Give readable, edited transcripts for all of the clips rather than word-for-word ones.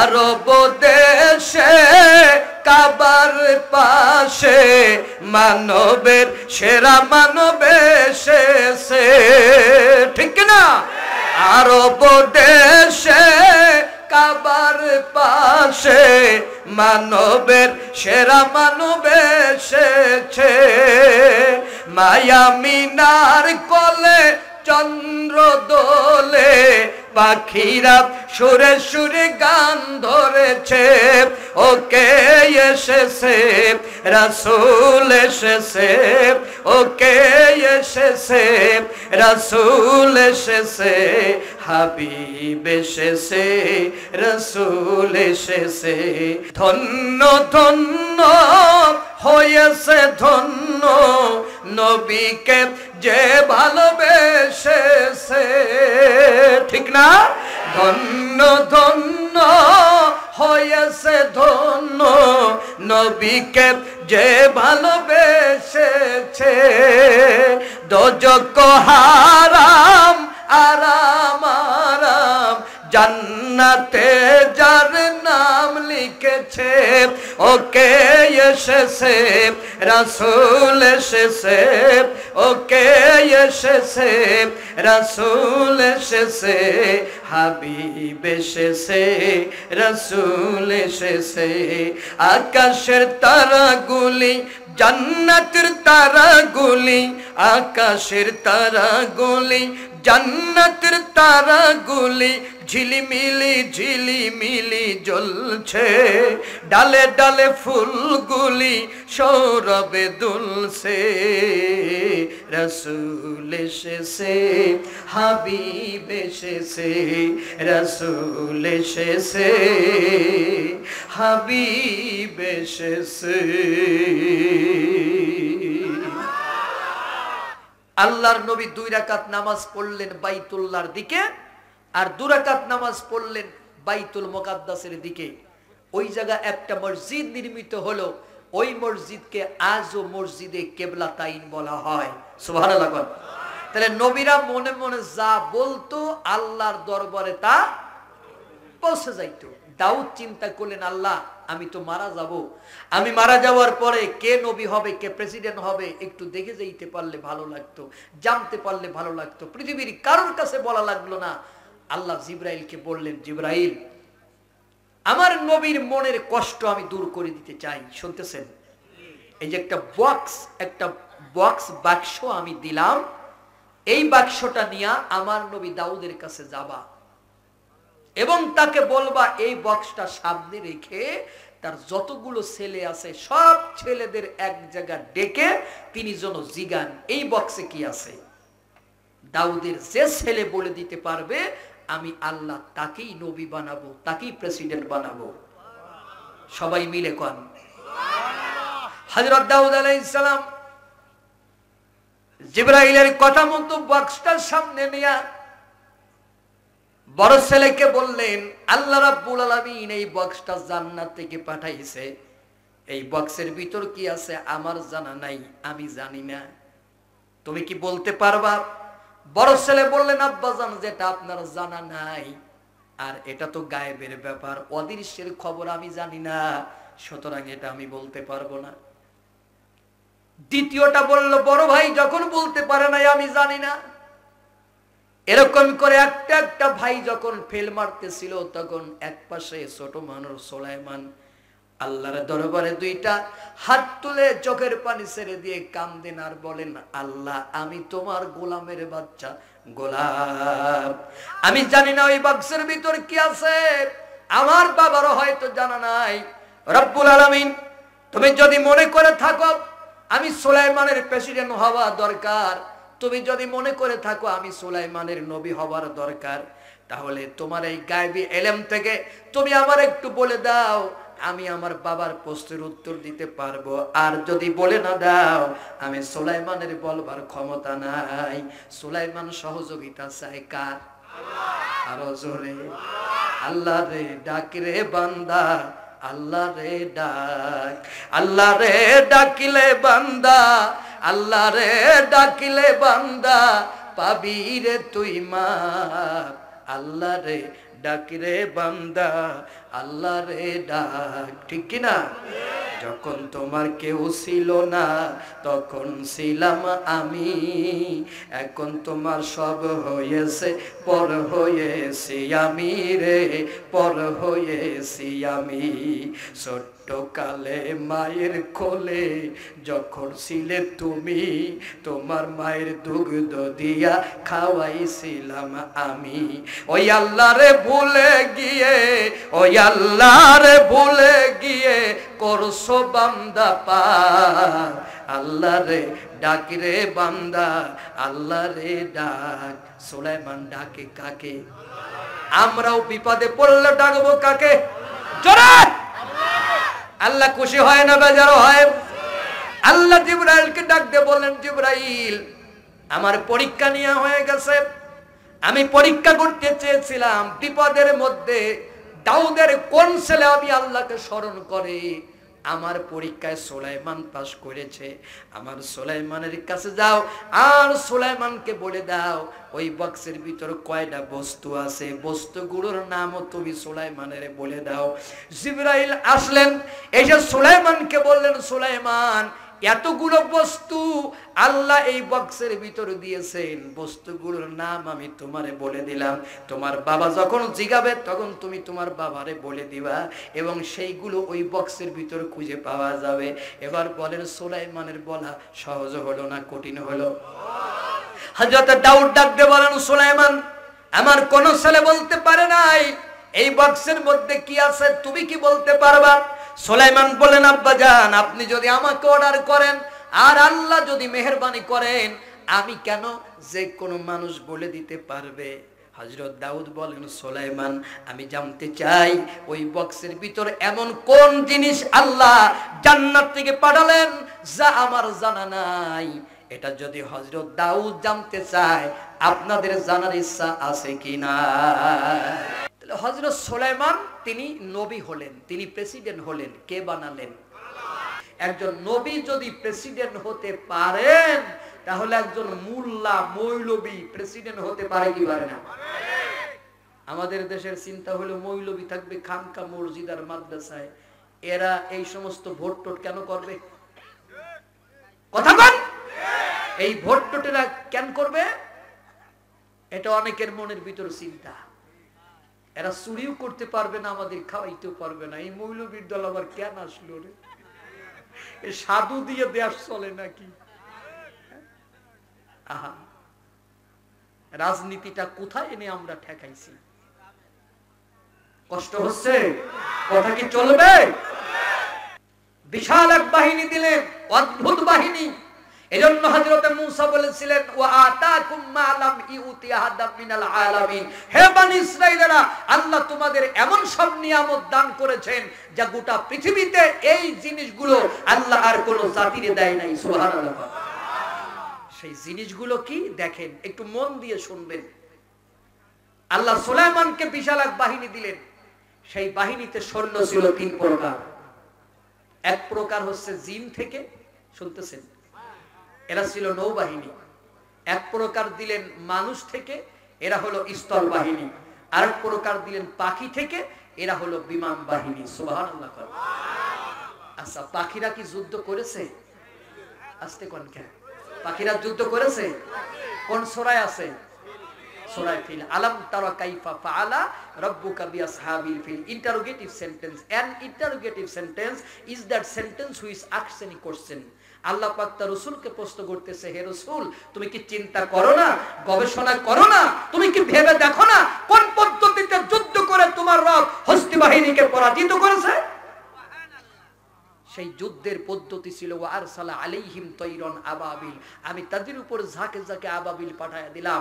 আরব দেশে কাবার পাশে মানবের সেরা মানব এসেছে, ঠিক না? আরব দেশে কাবার পাশে মানবের সেরা মানব এসেছে। মায়া মিনার কোলে চন্দ্র দোলে পাখিরা সুরে সুরে গান ধরেছে। ওকে এসেছে রাসূল এসেছে, ওকে এসেছে রাসূল এসেছে, হাবিব এসেছে রাসূল এসেছে। ধন্য ধন্য হয়েছে ধন্য নবীকে যে ভালোবেসেছে, ঠিক না? ধন্য ধন্য হয়েছে ধন্য নবীকে যে ভালোবেসেছে। দোজখ হারাম আরাম আরাম জান্নাতে যার নাম লিখেছে। ওকে এসেছে রাসূল এসেছে, ওকে এসেছে রাসূল এসেছে, হাবিব এসেছে রাসূল এসেছে। আকাশের তারাগুলি জান্নাতের তারাগুলি, আকাশের তারাগুলি জান্নাতের তারাগুলি ঝিলিমিলি ঝিলিমিলি জ্বলছে। ডালে ডালে ফুলগুলি সৌরভে দুলছে। রাসূল এসেছে হাবিব এসেছে, রাসূল এসেছে হাবিব এসেছে। আল্লাহর নবী 2 রাকাত নামাজ পড়লেন বাইতুল্লাহর দিকে, আর 2 রাকাত নামাজ পড়লেন বাইতুল মুকাদ্দাসের দিকে। ওই জায়গা একটা মসজিদ নির্মিত হলো, ওই মসজিদকে আজও মসজিদে কিবলাতাইন বলা হয়। সুবহানাল্লাহ। তাহলে নবীরা মনে মনে যা বলতো আল্লাহর দরবারে তা পৌঁছে যাইতো। দাউদ চিন্তা করলেন, আল্লাহ আমি তো মারা যাব, আমি মারা যাওয়ার পরে কে নবী হবে, কে প্রেসিডেন্ট হবে একটু দেখে যাইতে পারলে ভালো লাগতো, জানতে পারলে ভালো লাগতো। পৃথিবীর কারোর কাছে বলা লাগলো না। আল্লাহ জিবরাইলকে বললেন, জিবরাইল আমার নবীর মনের কষ্ট আমি দূর করে দিতে চাই। শুনতেছেন? এই যে একটা বক্স বাক্স আমি দিলাম, এই বাক্সটা নিয়ে আমার নবী দাউদের কাছে যাবা এবং তাকে বলবা এই বক্সটা সামনে রেখে তার যতগুলো ছেলে আছে সব ছেলেদের এক জায়গা ডেকে তিনি যেন জিগান এই বক্সে কি আছে। দাউদের যে ছেলে বলে দিতে পারবে আমি আল্লাহ তাকেই নবী বানাবো, তাকেই প্রেসিডেন্ট বানাবো। সবাই মিলে কোন হযরত দাউদ আলাইহিস সালাম জিবরাইলের কথা মতো বক্সটার সামনে নিয়ে বড় ছেলেকে বললেন, আল্লাহ রাব্বুল আলামিন এই বক্সটা জান্নাত থেকে পাঠাইছে, এই বক্সের ভিতর কি আছে আমার জানা নাই, আমি জানি না, তুমি কি বলতে পারবা? বড় ছেলে বললেন, আব্বাজান যেটা আপনার জানা নাই আর এটা তো গায়েবের ব্যাপার, অদৃশ্যের খবর আমি জানি না, সুতরাং এটা আমি বলতে পারবো না। দ্বিতীয়টা বলল, বড় ভাই যখন বলতে পারে নাই আমি জানি না। এরকম করে একটা একটা ভাই যখন ফেল মারতেছিল তখন এক পাশে ছোট মানুষ সুলাইমান আল্লাহর দরবারে 2টা হাত তুলে চোখের পানি ছেড়ে দিয়ে কাঁদেন আর বলেন, আল্লাহ আমি তোমার গোলামের বাচ্চা, গোলাম, আমি জানি না ওই বাক্সের ভিতর কি আছে, আমার বাবারও হয়তো জানা নাই। রব্বুল আলামিন তুমি যদি মনে করে থাকো আমি সুলাইমানের প্রেসিডেন্ট হওয়া দরকার, তুমি যদি মনে করে থাকো আমি সুলাইমানের নবী হওয়ার দরকার, তাহলে তোমার এই গায়বী ইলম থেকে তুমি আমার একটু বলে দাও, আমি আমার বাবার প্রশ্নের উত্তর দিতে পারবো। আর যদি বলে না দাও আমি সুলাইমানের বলবার ক্ষমতা নাই। সুলাইমান সহযোগিতা চায় কার? আরো জোরে, আল্লাহ রে ডাক রে বান্দা, আল্লাহ রে ডাক, আল্লাহ রে ডাকিলে বান্দা, আল্লাহ রে ডাকিলে বান্দা পাবি রে তুই মাপ, আল্লাহ রে ডাক রে বান্দা আল্লাহ রে ডাক, ঠিক কিনা? যখন তোমার কেউ ছিল না তখন ছিলাম আমি, এখন তোমার সব হয়েছে পর হয়েছি আমি রে, পর হয়েছি আমি। ছোট্ট কালে মায়ের কোলে যখন ছিলে তুমি, তোমার মায়ের দুগ্ধ দিয়া খাওয়াইছিলাম আমি। ওই আল্লাহরে ভুলে গিয়ে, ওই আল্লাহরে ভুলে গিয়ে করছো বান্দা পার। আল্লাহ রে ডাক রে বান্দা আল্লাহ রে ডাক। সুলাইমান ডাকে কাকে? আমরাও বিপদে পড়লে ডাকবো কাকে? জোরে! আল্লাহ খুশি হয় না বেজার হয়? আল্লাহ জিবরাইলকে ডাক দিয়ে বললেন, জিবরাইল আমার পরীক্ষা নেওয়া হয়ে গেছে, আমি পরীক্ষা করতে চেয়েছিলাম বিপদের মধ্যে দাউদের কোন ছেলে আমি আল্লাহকে স্মরণ করে। আমার পরীক্ষায় সুলাইমান পাস করেছে, আমার সুলাইমানের কাছে যাও আর সুলাইমানকে বলে দাও ওই বক্সের ভিতর কয়টা বস্তু আছে, বস্তুগুলোর নামও তুমি সুলাইমানের বলে দাও। জিবরাইল আসলেন, এসে সুলাইমানকে বললেন, সুলাইমান এতগুলো বস্তু আল্লাহ এই বক্সের ভিতর দিয়েছেন, বস্তুগুলোর নাম আমি তোমারে বলে দিলাম, তোমার বাবা যখন জিগাবে তখন তুমি তোমার বাবারে বলে দিবা এবং সেইগুলো ওই বক্সের ভিতর খুঁজে পাওয়া যাবে। এবার বলেন সুলাইমানের বলা সহজ হলো না কঠিন হলো? হযরত দাউদ ডাক দিয়ে বলেন, সুলাইমান আমার কোন ছেলে বলতে পারে নাই এই বক্সের মধ্যে কি আছে, তুমি কি বলতে পারবা? সুলাইমান বলেন, আব্বাজান আপনি যদি আমাকে অর্ডার করেন আর আল্লাহ যদি মেহেরবানি করেন, আমি কেন যে কোনো মানুষ বলে দিতে পারবে। হযরত দাউদ বলেন, সুলাইমান আমি জানতে চাই ওই বক্সের ভিতর এমন কোন জিনিস আল্লাহ জান্নাত থেকে পাঠালেন যা আমার জানা নাই। এটা যদি হযরত দাউদ জানতে চায় আপনাদের জানার ইচ্ছা আছে কিনা? হযরত সুলাইমান তিনি নবী হলেন, তিনি প্রেসিডেন্ট হলেন, কে বানালেন? একজন নবী যদি প্রেসিডেন্ট হতে পারেন তাহলে একজন মুল্লা মৌলবী প্রেসিডেন্ট হতে পারে কি পারে না? আমাদের দেশের চিন্তা হলো মৌলবী থাকবে খানকা মসজিদ আর মাদ্রাসায়, এরা এই সমস্ত ভোট টোট কেন করবে? কথা বল, এই ভোট টোটেরা কেন করবে? এটা অনেকের মনের ভিতর চিন্তা। এরা চুরিও করতে পারবে না, আমাদের খাওয়াইতেও পারবে না। এই মৌলবীর দল আবার কেন আসলো রে? এই সাধু দিয়ে দেশ চলে নাকি? আহা, রাজনীতিটা কোথায় এনে আমরা ঠেকাইছি? কষ্ট হচ্ছে, কথা কি চলবে? বিশাল এক বাহিনী দিলেন, অদ্ভুত বাহিনী। এজন্য হযরত মূসা বলেছিলেন, ওয়া আতাকুম মা লাম ইউতি আহাদাম মিনাল আলামিন, হে বনি ইসরাঈলেরা আল্লাহ তোমাদের এমন সব নিয়ামত দান করেছেন যা গোটা পৃথিবীতে এই জিনিসগুলো আল্লাহ আর কোন জাতিরে দেয় নাই। সুবহানাল্লাহ। সেই জিনিসগুলো কি দেখেন, একটু মন দিয়ে শুনবেন। আল্লাহ সুলাইমানকে বিশাল এক বাহিনী দিলেন, সেই বাহিনীতে সৈন্য ছিল তিন প্রকার। এক প্রকার হচ্ছে জিন থেকে, শুনতেছেন, এরা ছিল নৌবাহিনী। এক প্রকার দিলেন মানুষ থেকে, এরা হলো স্থল বাহিনী। আর এক প্রকার দিলেন পাখি থেকে, এরা হলো বিমান বাহিনী। সুবহানাল্লাহ। আচ্ছা, পাখিরা কি যুদ্ধ করেছে? আস্তে কোন কে, পাখিরা যুদ্ধ করেছে? কোন সূরায় আছে? সূরা ফিল। আলাম তারা কাইফা ফাআলা রাব্বুকা বিআসহাবিল ফিল। Interrogative sentence. An interrogative sentence is that sentence which asks any question. আল্লাহ পাক তার রাসূলকে প্রশ্ন করতেছে, হে রাসূল তুমি কি চিন্তা করো না, গবেষণা করো না, তুমি কি ভেবে দেখো না কোন পদ্ধতিতে যুদ্ধ করে তোমার রব হস্তি বাহিনীকে পরাজিত করেছে? সেই যুদ্ধের পদ্ধতি ছিল ওয়া আরসালা আলাইহিম তাইরান আবাবিল, আমি তাদের উপর ঝাঁকে ঝাঁকে আবাবিল পাঠায়া দিলাম।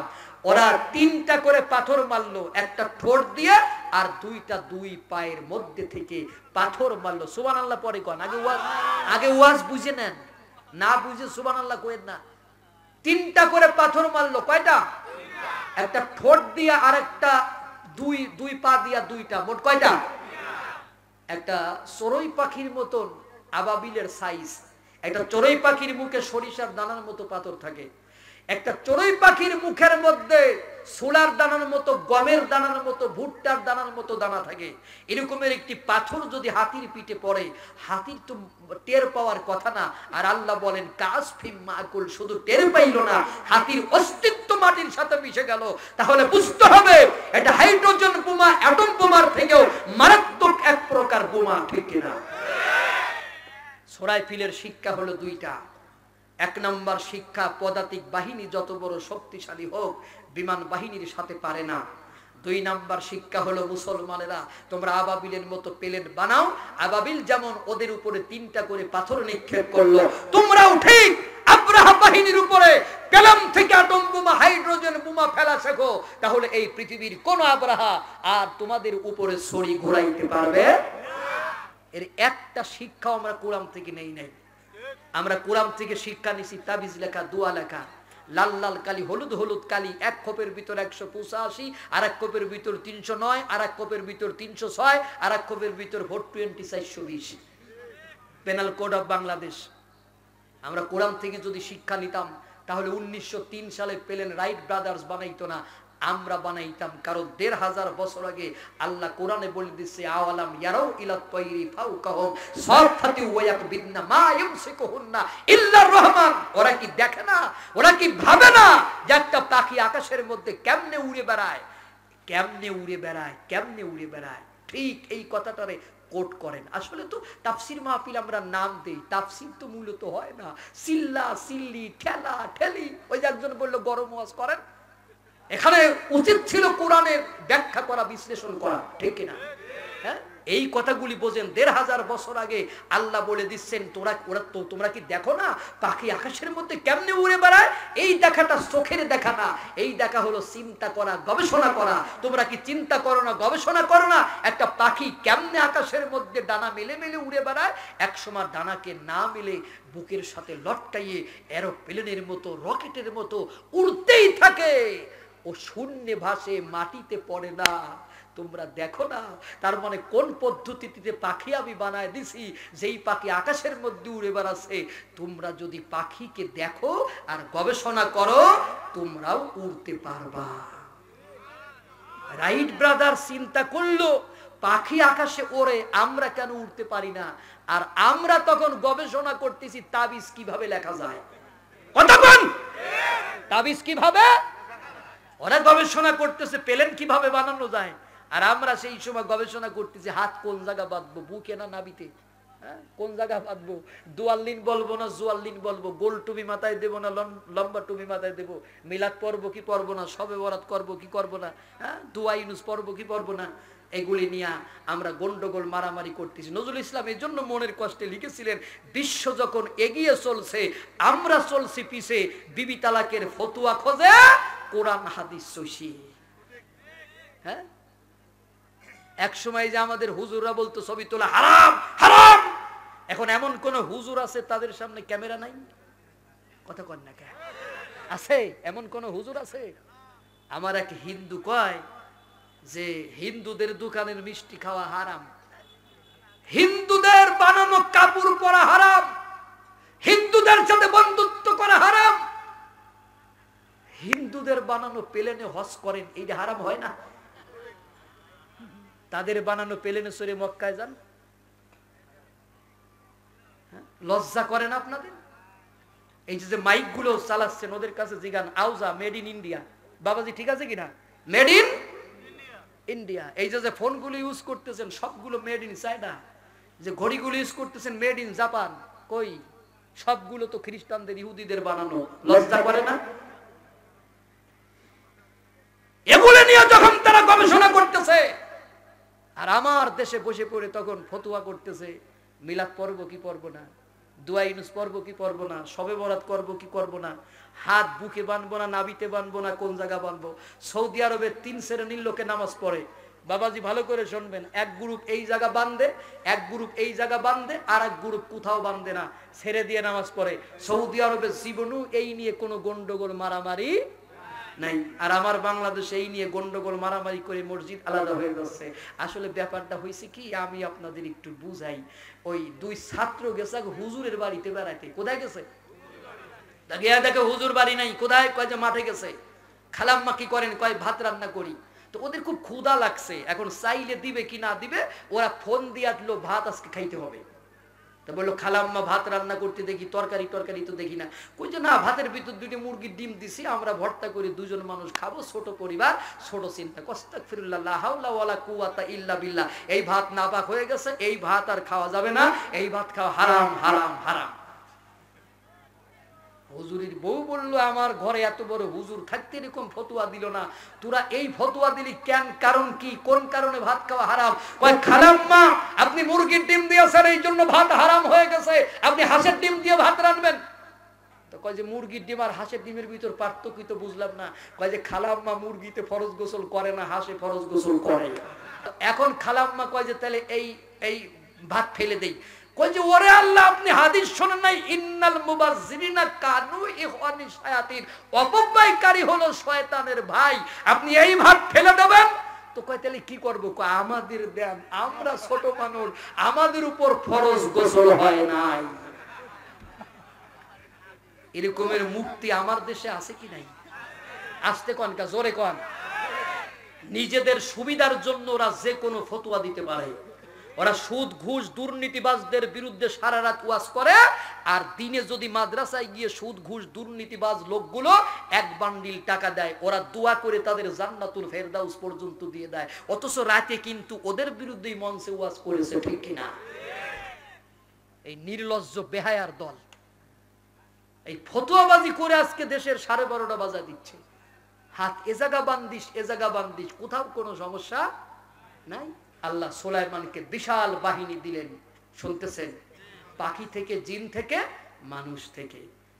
ওরা তিনটা করে পাথর মারলো, একটা ঠোঁট দিয়ে আর দুইটা দুই পায়ের মধ্যে থেকে পাথর মারলো। সুবহানাল্লাহ পরে কোন, আগে ওয়াজ বুঝে নেন, না বুঝে সুবহানাল্লাহ কইেন না। তিনটা করে পাথর মারলো, কয়টা? একটা ঠোঁট দিয়া আর একটা দুই পা দিয়া দুইটা, মোট কয়টা? একটা চড়ুই পাখির মতন আবাবিলের সাইজ, একটা চড়ুই পাখির মুখে সরিষার দানার মতো পাথর থাকে। একটা চড়ুই পাখির মুখের মধ্যে সোলার দানার মতো, গমের দানার মতো, ভুট্টার দানার মতো দানা থাকে। এরকমের একটি পাথর যদি হাতির পিঠে পড়ে, হাতির তো টের পাওয়ার কথা না। আর আল্লাহ বলেন কাসফিম মাকুল, শুধু টের পাইল না, হাতির অস্তিত্ব মাটির সাথে মিশে গেল। তাহলে বুঝতে হবে এটা হাইড্রোজেন বোমা, অ্যাটম বোমার থেকেও মারাত্মক এক প্রকার বোমা, ঠিক কিনা? সরাইফিলের শিক্ষা হলো দুইটা। এক নম্বর শিক্ষা, পদাতিক বাহিনী যত বড় শক্তিশালী হোক বিমান বাহিনীর সাথে পারে না। দুই নাম্বার শিক্ষা হলো মুসলমানেরা তোমরা আবাবিলের মতো প্লেন বানাও। আবাবিল যেমন ওদের উপরে 3টা করে পাথর নিক্ষেপ করলো, তোমরাও ঠিক আব্রাহা বাহিনীর উপরে পেলাম থেকে আটম বোমা, হাইড্রোজেন বোমা ফেলা শেখো। তাহলে এই পৃথিবীর কোন আব্রাহা আর তোমাদের উপরে ছড়ি ঘুরাইতে পারবে। এর একটা শিক্ষা আমরা কোরআন থেকে নেই নাই। আমরা কোরআন থেকে শিক্ষা নিছি তাবিজ লেখা, দোয়া লেখা, লাল লাল কালি, হলুদ হলুদ কালি, এক কোপের ভিতর 185, আর এক কোপের ভিতর 309, আর এক কোপের ভিতর 306, আর এক কোপের ভিতর 420, 420 পেনাল কোড অফ বাংলাদেশ। আমরা কোরআন থেকে যদি শিক্ষা নিতাম তাহলে 1903 সালে প্লেন রাইট ব্রাদার্স বানাইতো না, আমরা বানাইতাম। কারণ 1500 বছর আগে আল্লাহ কোরআনে বলে দিচ্ছে আওয়ালাম ইয়ারাউ ইলাত তায়রি ফাওকাহুম সাফাতি ওয়া ইয়াকবিদনা মা ইউমসিকুহুন্না ইল্লার রহমান। ওরা কি দেখে না, ওরা কি ভাবে না যে একটা পাখি আকাশের মধ্যে কেমনে উড়ে বেড়ায়, কেমনে উড়ে বেড়ায়, কেমনে উড়ে বেড়ায়। ঠিক এই কথাটারে কোট করেন। আসলে তো তাফসির মাহফিল আমরা নাম দেই, তাফসির তো মূলত হয় না, সিল্লা সিল্লি, ঠেলা ঠেলি। ওই যে একজন বললো গরম ওয়াজ করেন, এখানে উচিত ছিল কোরআনের ব্যাখ্যা করা, বিশ্লেষণ করা, ঠিক কিনা? হ্যাঁ, এই কথাগুলি বোঝেন। 1500 বছর আগে আল্লাহ বলে দিচ্ছেন তোমরা কি দেখো না পাখি আকাশের মধ্যে কেমনে উড়ে বেড়ায়? এই দেখাটা চোখের দেখা না, এই দেখা হলো চিন্তা করা, গবেষণা করা। তোমরা কি চিন্তা করো না, গবেষণা করো না একটা পাখি কেমনে আকাশের মধ্যে ডানা মেলে মেলে উড়ে বেড়ায়? একসময় ডানাকে না মেলে বুকের সাথে লটকাইয়ে এরোপ্লেনের মতো, রকেটের মতো উড়তেই থাকে। ও শূন্যে ভাসে, মাটিতে পড়ে না। তোমরা দেখো না, তার মানে কোন পদ্ধতিতে পাখি আমি বানায় দিছি, যেই পাখি আকাশের মধ্যে উড়ে বেড়াচ্ছে। তোমরা যদি পাখিকে দেখো আর গবেষণা করো, তোমরাও উড়তে পারবা। রাইট ব্রাদার চিন্তা করলো পাখি আকাশে ওড়ে, আমরা কেন উড়তে পারি না? আর আমরা তখন গবেষণা করতেছি তাবিজ কিভাবে লেখা যায়। কতক্ষণ তাবিজ কিভাবে, ওরা গবেষণা করতেছে প্লেন কিভাবে বানানো যায়, আর আমরা সেই সময় গবেষণা করতেছি হাত কোন জায়গা বাঁধবো, বুকে না নাবিতে, কোন জায়গা বাঁধবো, দুয়াল্লিন বলবো না জুয়াল্লিন বলবো, গোল টুপি মাথায় দেবো না লম্বা টুপি মাথায় দেবো, মিলাদ পড়বো কি পড়বো না, শবে বরাত করবো কি করবো না, দোয়া ইউনুস পড়বো কি পড়বো না, এগুলি নিয়ে আমরা গন্ডগোল মারামারি করতেছি। নজরুল ইসলাম এই জন্য মনের কষ্টে লিখেছিলেন, বিশ্ব যখন এগিয়ে চলছে আমরা চলছি পিছে, বিবি তালাকের ফতুয়া খোঁজে কোরআন হাদিস সহি। হ্যাঁ, এক সময় যে আমাদের হুজুররা বলতো ছবি তোলা হারাম হারাম, এখন এমন কোন হুজুর আছে তাদের সামনে ক্যামেরা নাই? কথা কন না কেন? আছে এমন কোন হুজুর আছে? আমার এক হিন্দু কয় যে হিন্দুদের দোকানের মিষ্টি খাওয়া হারাম, হিন্দুদের বানানো কাপড় পরা হারাম, হিন্দুদের সাথে বন্ধুত্ব করা হারাম, হিন্দুদের বানানো প্লেনে হজ করেন, এইটা হারাম হয় না? তাদের বানানো প্লেনে চড়ে মক্কায় যান, লজ্জা করে না আপনাদের? এই যে মাইক গুলো চালাচ্ছেন ওদের কাছে জিগান, আউজা মেড ইন ইন্ডিয়া, বাবাজি ঠিক আছে কিনা? Made in India. এই যে ফোনগুলো ইউজ করতেছেন সবগুলো মেড ইন চায়না, যে ঘড়িগুলো ইউজ করতেছেন মেড ইন জাপান, কই সবগুলো তো খ্রিস্টানদের ইহুদিদের বানানো। লজ্জা করে না? এগুলো নিয়ে যখন তারা গবেষণা করতেছে আর আমার দেশে বসে পড়ে তখন ফতুয়া করতেছে, মিলাদ পড়বো কি পড়বো না, দোয়া ইউনুস পড়বো কি পড়বো না, শবে বরাত করবো কি করবো না, হাত বুকে বানবো না নাবিতে বানবো না, কোন জায়গা বানবো। সৌদি আরবে 3 শ্রেণীর লোকে নামাজ পড়ে, বাবাজি ভালো করে শুনবেন, এক গ্রুপ এই জায়গা বান্ধে, এক গ্রুপ এই জায়গা বান্ধে, আর এক গ্রুপ কোথাও বান্ধে না, ছেড়ে দিয়ে নামাজ পড়ে। সৌদি আরবের জীবনও এই নিয়ে কোনো গন্ডগোল মারামারি নাই, আর আমার বাংলাদেশে এই নিয়ে গন্ডগোল মারামারি করে মসজিদ আলাদা হয়ে যাচ্ছে। আসলে ব্যাপারটা হয়েছে কি, আমি আপনাদের একটু বুঝাই। ওই 2 ছাত্র গেছে হুজুরের বাড়িতে বেড়াইতে। কোথায় গেছে? দেখে হুজুর বাড়ি নাই, কোথায়? কয় যে মাঠে গেছে। খালাম্মা কি করেন? কয় ভাত রান্না করি। তো ওদের খুব ক্ষুধা লাগছে, এখন চাইলে দিবে কি না দিবে, ওরা ফোন দিয়ে আসলো ভাত আজকে খাইতে হবে। তো বললো খালাম্মা ভাত রান্না করতে দেখি, তরকারি টরকারি তো দেখি না। কই যে না, ভাতের ভিতর 2টি মুরগির ডিম দিছি, আমরা ভর্তা করে 2জন মানুষ খাবো, ছোট পরিবার, ছোট চিন্তা। আস্তাগফিরুল্লাহ, লা হাওলা ওয়ালা কুওয়াতা ইল্লা বিল্লাহ। এই ভাত নাপাক হয়ে গেছে, এই ভাত আর খাওয়া যাবে না, এই ভাত খাওয়া হারাম হারাম হারাম। হুজুরের বউ বললো আমার ঘরে এত বড় হুজুর থাকতে এরকম ফতোয়া দিল না, তোরা এই ফতোয়া দিলি কেন? কারণ কি? কোন কারণে ভাত খাওয়া হারাম? কয় খালাম্মা আপনি মুরগির ডিম দিয়েছেন এই জন্য ভাত হারাম হয়ে গেছে, আপনি হাঁসের ডিম দিয়ে ভাত রান্নবেন। তো কয় যে মুরগির ডিম আর হাঁসের ডিমের ভিতর পার্থক্য তো বুঝলাম না। কয় যে খালাম্মা মুরগিতে ফরজ গোসল করে না, হাঁসে ফরজ গোসল করে। এখন খালাম্মা কয় যে তাহলে এই ভাত ফেলে দেই। কয় যে ওরে আল্লাহ, আপনি হাদিস শোনেন নাই? ইন্নাল মুবাজ্জিরিনা কানু ইখওয়ানি শায়াতিন, অপব্যয়কারী হলো শয়তানের ভাই, আপনি এই ভাত ফেলে দেবেন। তো কয় তাহলে কি করব? কয় আমাদের দেন, আমরা ছোট মানুষ, আমাদের উপর ফরজ গোসল হয় নাই। এরকমের মুক্তি আমার দেশে আছে কি নাই? আসতে কন কা, জোরে কন। নিজেদের সুবিধার জন্য ওরা যে কোনো ফতোয়া দিতে পারে। ওরা সুদ ঘুষ দুর্নীতিবাজদের বিরুদ্ধে সারা রাত ওয়াজ করে, আর দিনে যদি মাদ্রাসায় গিয়ে সুদ ঘুষ দুর্নীতিবাজ লোকগুলো এক বান্ডিল টাকা দেয়, ওরা দোয়া করে তাদের জান্নাতুল ফেরদাউস পর্যন্ত দিয়ে দেয়, অথচ রাতে কিন্তু ওদের বিরুদ্ধেই মঞ্চে ওয়াজ করেছে, ঠিক কিনা? এই নির্লজ্জ বেহায়ার দল এই ফতোয়াবাজি করে আজকে দেশের 12:30 বাজা দিচ্ছে। হাত এ জায়গা বান্দিস, এ জায়গা বান্দিস, কোথাও কোনো সমস্যা নাই। আল্লাহ সুলাইমানকে বিশাল বাহিনী দিলেন, শুনতেছেন? পাখি থেকে, জিন থেকে, মানুষ থেকে।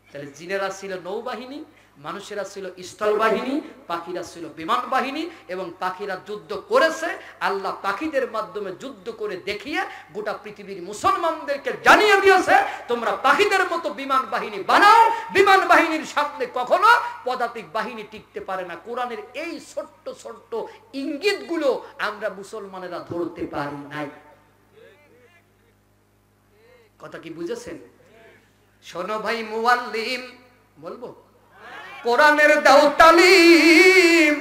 তাহলে জিনেরা ছিল নৌবাহিনী, মানুষেরা ছিল স্থল বাহিনী, পাখিরা ছিল বিমান বাহিনী। এবং পাখিরা যুদ্ধ করেছে, আল্লাহ পাখিদের মাধ্যমে যুদ্ধ করে দেখিয়ে গোটা পৃথিবীর মুসলমানদেরকে জানিয়ে দিয়েছে তোমরা পাখিদের মতো বিমান বাহিনী বানাও। বিমান বাহিনীর সামনে কখনো পদাতিক বাহিনী টিকতে পারে না। কোরআনের এই ছোট্ট ছোট্ট ইঙ্গিতগুলো আমরা মুসলমানেরা ধরতে পারি নাই। কথা কি বুঝেছেন? শোনো ভাই মুআল্লিম, বলবো কোরআনের দাও তালিম,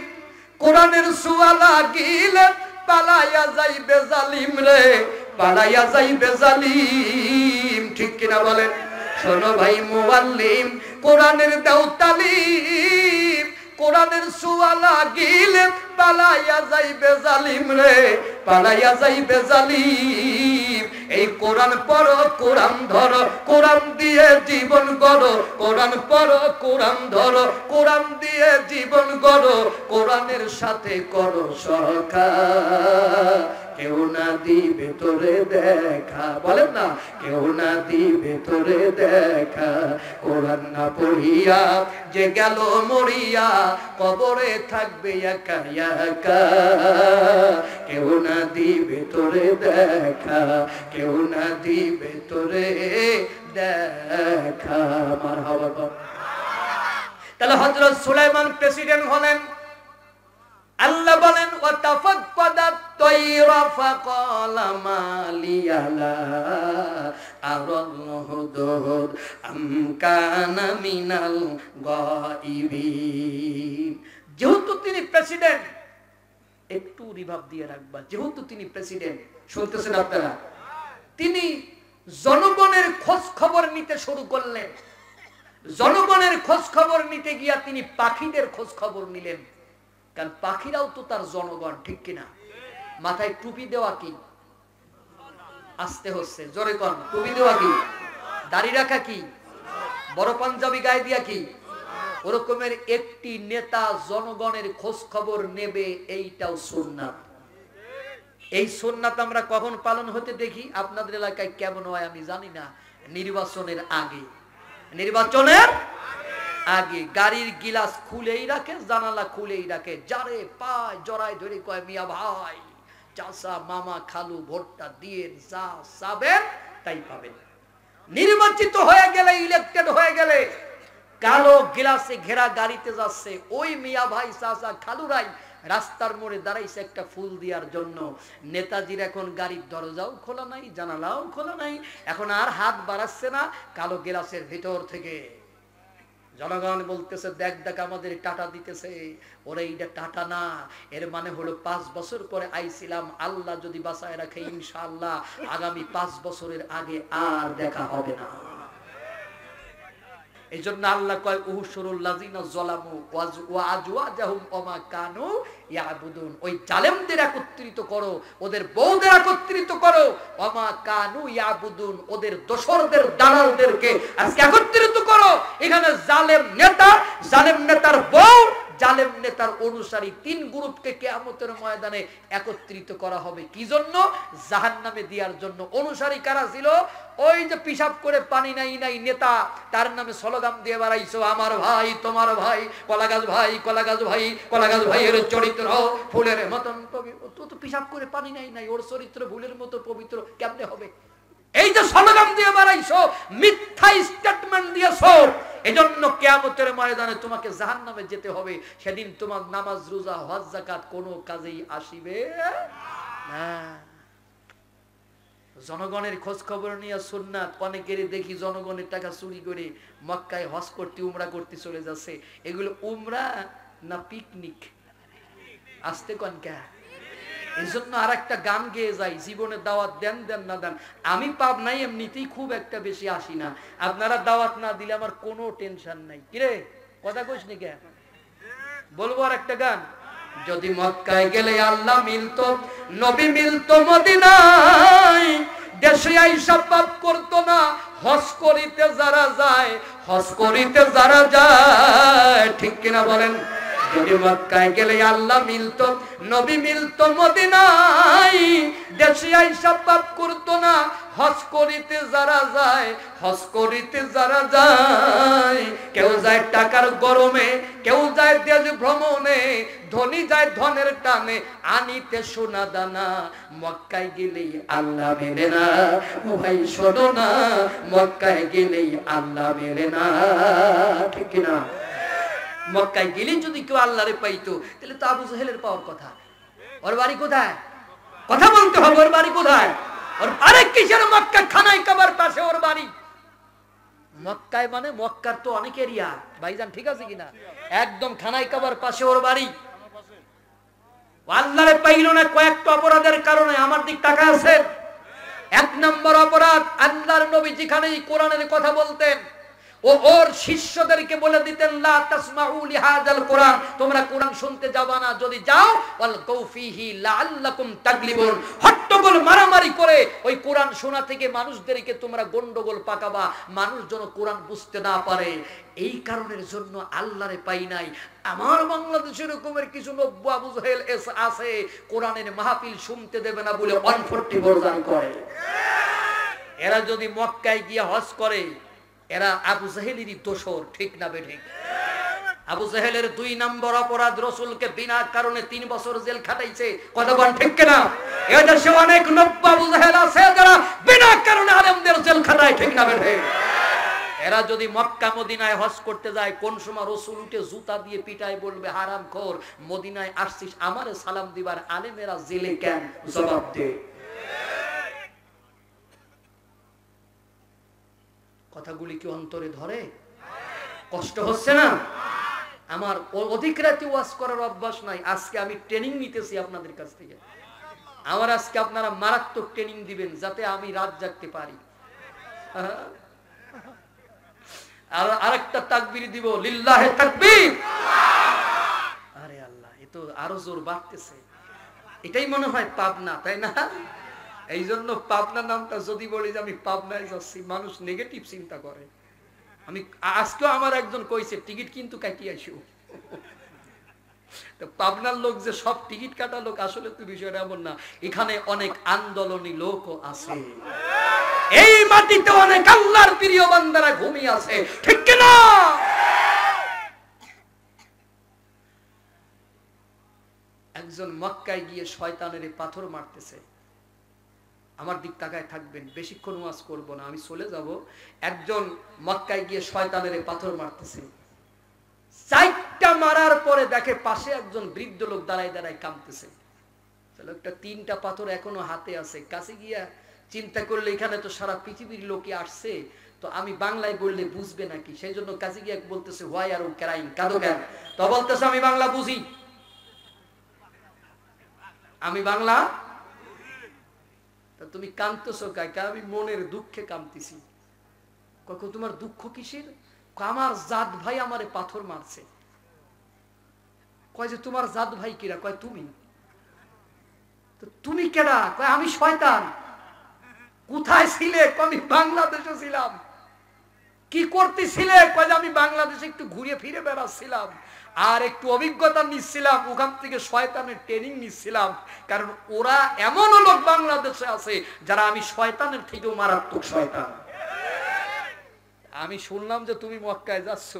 কোরআনের সুয়া লাগিলে পালাইয়া যাইবে জালিম রে, পালাইয়া যাইবে জালিম, ঠিক কিনা বলেন? শোনো ভাই মুআল্লিম, কোরআনের দাও তালিম, কোরআনের সুয়া লাগিলে পালাইয়া যাইবে জালিম রে, পালাইয়া যাইবে জালিম। এই কোরআন পড়ো, কোরআন ধরো, কোরআন দিয়ে জীবন গড়ো, কোরআন পড়ো, কোরআন ধরো, কোরআন দিয়ে জীবন গড়ো, কোরআনের সাথে করো সখা, কেউ না দিবে তোরে দেখা। বলেন না, কেউ না দিবে তোরে দেখা। কোরআন না পড়িয়া যে গেল মরিয়া, কবরে থাকবে একা একা, কেউ না দিবে তোরে দেখা, কেউ না দিবে তোরে দেখা। মারহাবা। তাহলে হযরত সুলাইমান প্রেসিডেন্ট হলেন। আল্লাহ বলেন ওয়াতাফাক্কাদাত তায়রা ফাকালা মা লিয়া লা আরাল হুদুদ আম কানা মিনাল গায়িবিন। যেহেতু তিনি প্রেসিডেন্ট, একটু রিভাব দিয়ে রাখবা, যেহেতু তিনি প্রেসিডেন্ট, শুনতেছেন আপনারা, তিনি জনগণের খোঁজ খবর নিতে শুরু করলেন। জনগণের খোঁজ খবর নিতে গিয়া তিনি পাখিদের খোঁজ খবর নিলেন, কারণ পাখিরাও তো তার জনগণ, ঠিক কিনা? মাথায় টুপি দেওয়া কি? আসতে হচ্ছে, জোরে কন। টুপি দেওয়া কি? দাড়ি রাখা কি? বড় পাঞ্জাবি গায়ে দিয়া কি? ওরকমের একটি নেতা জনগণের খোঁজ খবর নেবে, এইটাও সুন্নাত। এই সুন্নাত আমরা কখন পালন হতে দেখি? আপনাদের এলাকায় কেমন হয় আমি জানি না। নির্বাচনের আগে, নির্বাচনের আগে গাড়ির গিলাস খুলেই রাখে, জানালা খুলেই রাখে, যারে পায় জড়াই ধরে কয় মিয়া ভাই, চাচা, মামা, খালু, ভোটটা দিয়ে যা চাবেন তাই পাবেন। নির্বাচিত হয়ে গেলে, ইলেক্টেড হয়ে গেলে, কালো গিলাসে ঘেরা গাড়িতে যাচ্ছে, ওই মিয়া ভাই, চাচা, খালুরাই রাস্তার মোড়ে দাঁড়াইছে একটা ফুল দেওয়ার জন্য। নেতাজির এখন গাড়ির দরজাও খোলা নাই, জানালাও খোলা নাই, এখন আর হাত বাড়াচ্ছে না, কালো গিলাসের ভিতর থেকে জনগণ বলতেছে দেখ দেখ আমাদের টাটা দিতেছে, ওরা এইটা টাটা না, এর মানে হলো 5 বছর পরে আইছিলাম, আল্লাহ যদি বাঁচায় রাখে ইনশাআল্লাহ আগামী 5 বছরের আগে আর দেখা হবে না। এই জন্য আল্লাহ কয় উহুশুরুল লাযিনা যালামু ওয়া আজওয়াজাহুম ওমা কানু ইয়াবুদুন, ওই জালেমদের একত্রিত করো, ওদের বউদের একত্রিত করো, ওমা কানু ইয়াবুদুন, ওদের দোসরদের দালালদেরকে আজকে একত্রিত করো। এখানে জালেম নেতা, জালেম নেতার বউ, জালেম নেতার অনুসারী 3 গ্রুপকে কিয়ামতের ময়দানে একত্রিত করা হবে। কি জন্য? জাহান্নামে দেওয়ার জন্য। অনুসারী কারা ছিল? ওই যে পিশাব করে পানি নাই নাই নেতা, তার নামে স্লোগান দিয়ে বেড়াইছো আমার ভাই তোমার ভাই, কলাগাছ ভাই কলাগাছ ভাই, কলাগাছ ভাইয়ের চরিত্র ফুলের মতন পবিত্র। তো পিশাব করে পানি নাই নাই, ওর চরিত্র ফুলের মতো পবিত্র কেমনে হবে? এই যে স্লোগান দিয়ে বেড়াইছো, মিথ্যা স্টেটমেন্ট দিয়েছো, এজন্য কিয়ামতের ময়দানে তোমাকে জাহান্নামে যেতে হবে। সেদিন তোমার নামাজ রোজা হজ যাকাত কোনো কাজেই আসিবে না। জনগণের খোঁজ খবর নিয়ে সুন্নাত, অনেকেরই দেখি জনগণের টাকা চুরি করে মক্কায় হজ করতে উমরা করতে চলে যাচ্ছে। এগুলো উমরা না পিকনিক? আসতে কনকা। এই জন্য আর একটা গান গেয়ে যাই, জীবনে দাওয়াত দেন দেন না দেন, আমি পাবনাই এমনিতেই খুব একটা বেশি আসি না, আপনারা দাওয়াত না দিলে আমার কোনো টেনশন নাই। কিরে কথা কইস নি কে? বলবো আর একটা গান, যদি মক্কায় গেলে আল্লাহ মিলতো, নবী মিলতো মদিনায়, দেশে আইসা পাপ করতো না, হজ করিতে যারা যায়, হজ করিতে যারা যায়, ঠিক কিনা বলেন? যদি মক্কায় গেলে আল্লাহ মিলতো, নবী মিলতো মদিনায়, দেশে আইসা পাপ করতো না, হজ করিতে যারা যায়, হজ করিতে যারা যায়। কেউ যায় টাকার গরমে, কেউ যায় দেশ ভ্রমণে, ধনী যায় ধনের টানে, আনিতে সোনা দানা, মক্কায় গেলেই আল্লাহ মেলে না। ও ভাই শোনো না, মক্কায় গেলেই আল্লাহ মেলে না, ঠিক না? মক্কায় গেলে যদি কেউ আল্লাহরে পাইতো, তাহলে তো আবু জাহেলের পাওয়ার কথা। ওর বাড়ি কোথায়? কথা বলতে হবে, ওর বাড়ি কোথায়? ওর আরেক কিসের মক্কা? খানায় কাবার পাশে ওর বাড়ি। মক্কায় মানে মক্কার তো অনেক এরিয়া ভাইজান, ঠিক আছে কিনা? একদম খানায় কাবার পাশে ওর বাড়ি। আল্লাহরে পাইল না কয়েকটা অপরাধের কারণে। আমার দিক টাকা আছে। 1 নম্বর অপরাধ, আল্লাহর নবী যেখানে কোরআনের কথা বলতেন, ও ওর শিষ্যদেরকে বলে দিতেন লা তাসমাউ লিহাযাল কোরআন, তোমরা কোরআন শুনতে যাবা না, যদি যাও ওয়াল গাউফিহি লাআল্লাকুম তাগলিবুন, হট্টগোল মারামারি করে ওই কোরআন শোনা থেকে মানুষদেরকে তোমরা গন্ডগোল পাকাবা, মানুষ যেন কোরআন বুঝতে না পারে। এই কারণের জন্য আল্লাহরে পাই নাই। আমার বাংলাদেশের এরকমের কিছু নব্য আবু জাহেল আছে, কোরআনের মাহফিল শুনতে দেবে না বলে 140 বর্জন করে। এরা যদি মক্কায় গিয়ে হজ করে, এরা আবু জাহেলেরই দোসর, ঠিক না বেঠিক? আবু জাহেলের 2 নম্বর অপরাধ, রাসূলকে বিনা কারণে 3 বছর জেল খাটাইছে। কথা বল ঠিক কিনা? এদেশে অনেক নব্য আবু জাহেল আছে যারা বিনা কারণে আলেমদের জেল খাটায়, ঠিক না বেঠিক? এরা যদি মক্কা মদিনায় হজ করতে যায়, কোন সময় রাসূল উঠে জুতা দিয়ে পিটায়, বলবে হারামখোর, মদিনায় আসছিস আমারে সালাম দিবার, আলেমেরা জেলে কেন? জবাব দে। কথাগুলি কি অন্তরে ধরে? কষ্ট হচ্ছে না? আমার অধিক রাতে ওয়াজ করার অভ্যাস নাই, আজকে আমি ট্রেনিং নিতেছি আপনাদের কাছ থেকে। আমার আজকে আপনারা মারাত্মক ট্রেনিং দিবেন যাতে আমি রাত জাগতে পারি। আর আরেকটা তাকবীর দিব, লিল্লাহে তাকবীর। আরে আল্লাহ, এ তো আরো জোর বাড়তেছে। এটাই মনে হয় পাবনা, তাই না? এই জন্য পাবনা নামটা যদি বলি যে আমি পাবনায় যাচ্ছি, মানুষ নেগেটিভ চিন্তা করে। আমি আজকেও আমার একজন কইছে টিকিট কিন্তু কাটি আসো। তো পাবনার লোক যে সব টিকিট কাটা লোক, আসলে তো বিষয়টা এমন না। এখানে অনেক আন্দোলনী লোকও আছে, এই মাটিতে অনেক আল্লাহর প্রিয় বান্দারা ঘুমিয়ে আছে, ঠিক কিনা? একজন মক্কায় গিয়ে শয়তানের পাথর মারতেছে। আমার দিক তাকায় থাকবেন, বেশিক্ষণ ওয়াজ করব না, আমি চলে যাব। একজন মক্কায় গিয়ে শয়তানের পাথর মারতেছে। 4টা মারার পরে দেখে পাশে একজন বৃদ্ধ লোক দাঁড়ায় দাঁড়ায় কাঁদতেছে। লোকটা 3টা পাথর এখনো হাতে আছে, কাছে গিয়া চিন্তা করলে এখানে তো সারা পৃথিবীর লোকে আসছে, তো আমি বাংলায় বললে বুঝবে নাকি, সেই জন্য কাজী গিয়ে বলতেছে হোয়াই আর ক্রাইম, কাঁদো কেন? তো বলতেছে আমি বাংলা বুঝি, আমি বাংলা। তা তুমি কাঁদতেছো কাকা? আমি মনের দুঃখে কাঁদতেছি। কখন তোমার দুঃখ কিসের? আমার জাত ভাই আমারে পাথর মারছে। কয় যে তোমার জাত ভাই কিরা? কয় তুমি। তো তুমি কেডা? কয় আমি শয়তান। কোথায় ছিলে? আমি বাংলাদেশে ছিলাম। কি করতেছিলে? কয় যে আমি বাংলাদেশে একটু ঘুরে ফিরে বেড়াচ্ছিলাম আর একটু অভিজ্ঞতা নিচ্ছিলাম, ওখান থেকে শয়তানের ট্রেনিং নিচ্ছিলাম। কারণ ওরা এমন লোক বাংলাদেশে আছে যারা আমি শয়তানের থেকেও মারাত্মক শয়তান। আমি শুনলাম যে তুমি মক্কায় যাচ্ছ,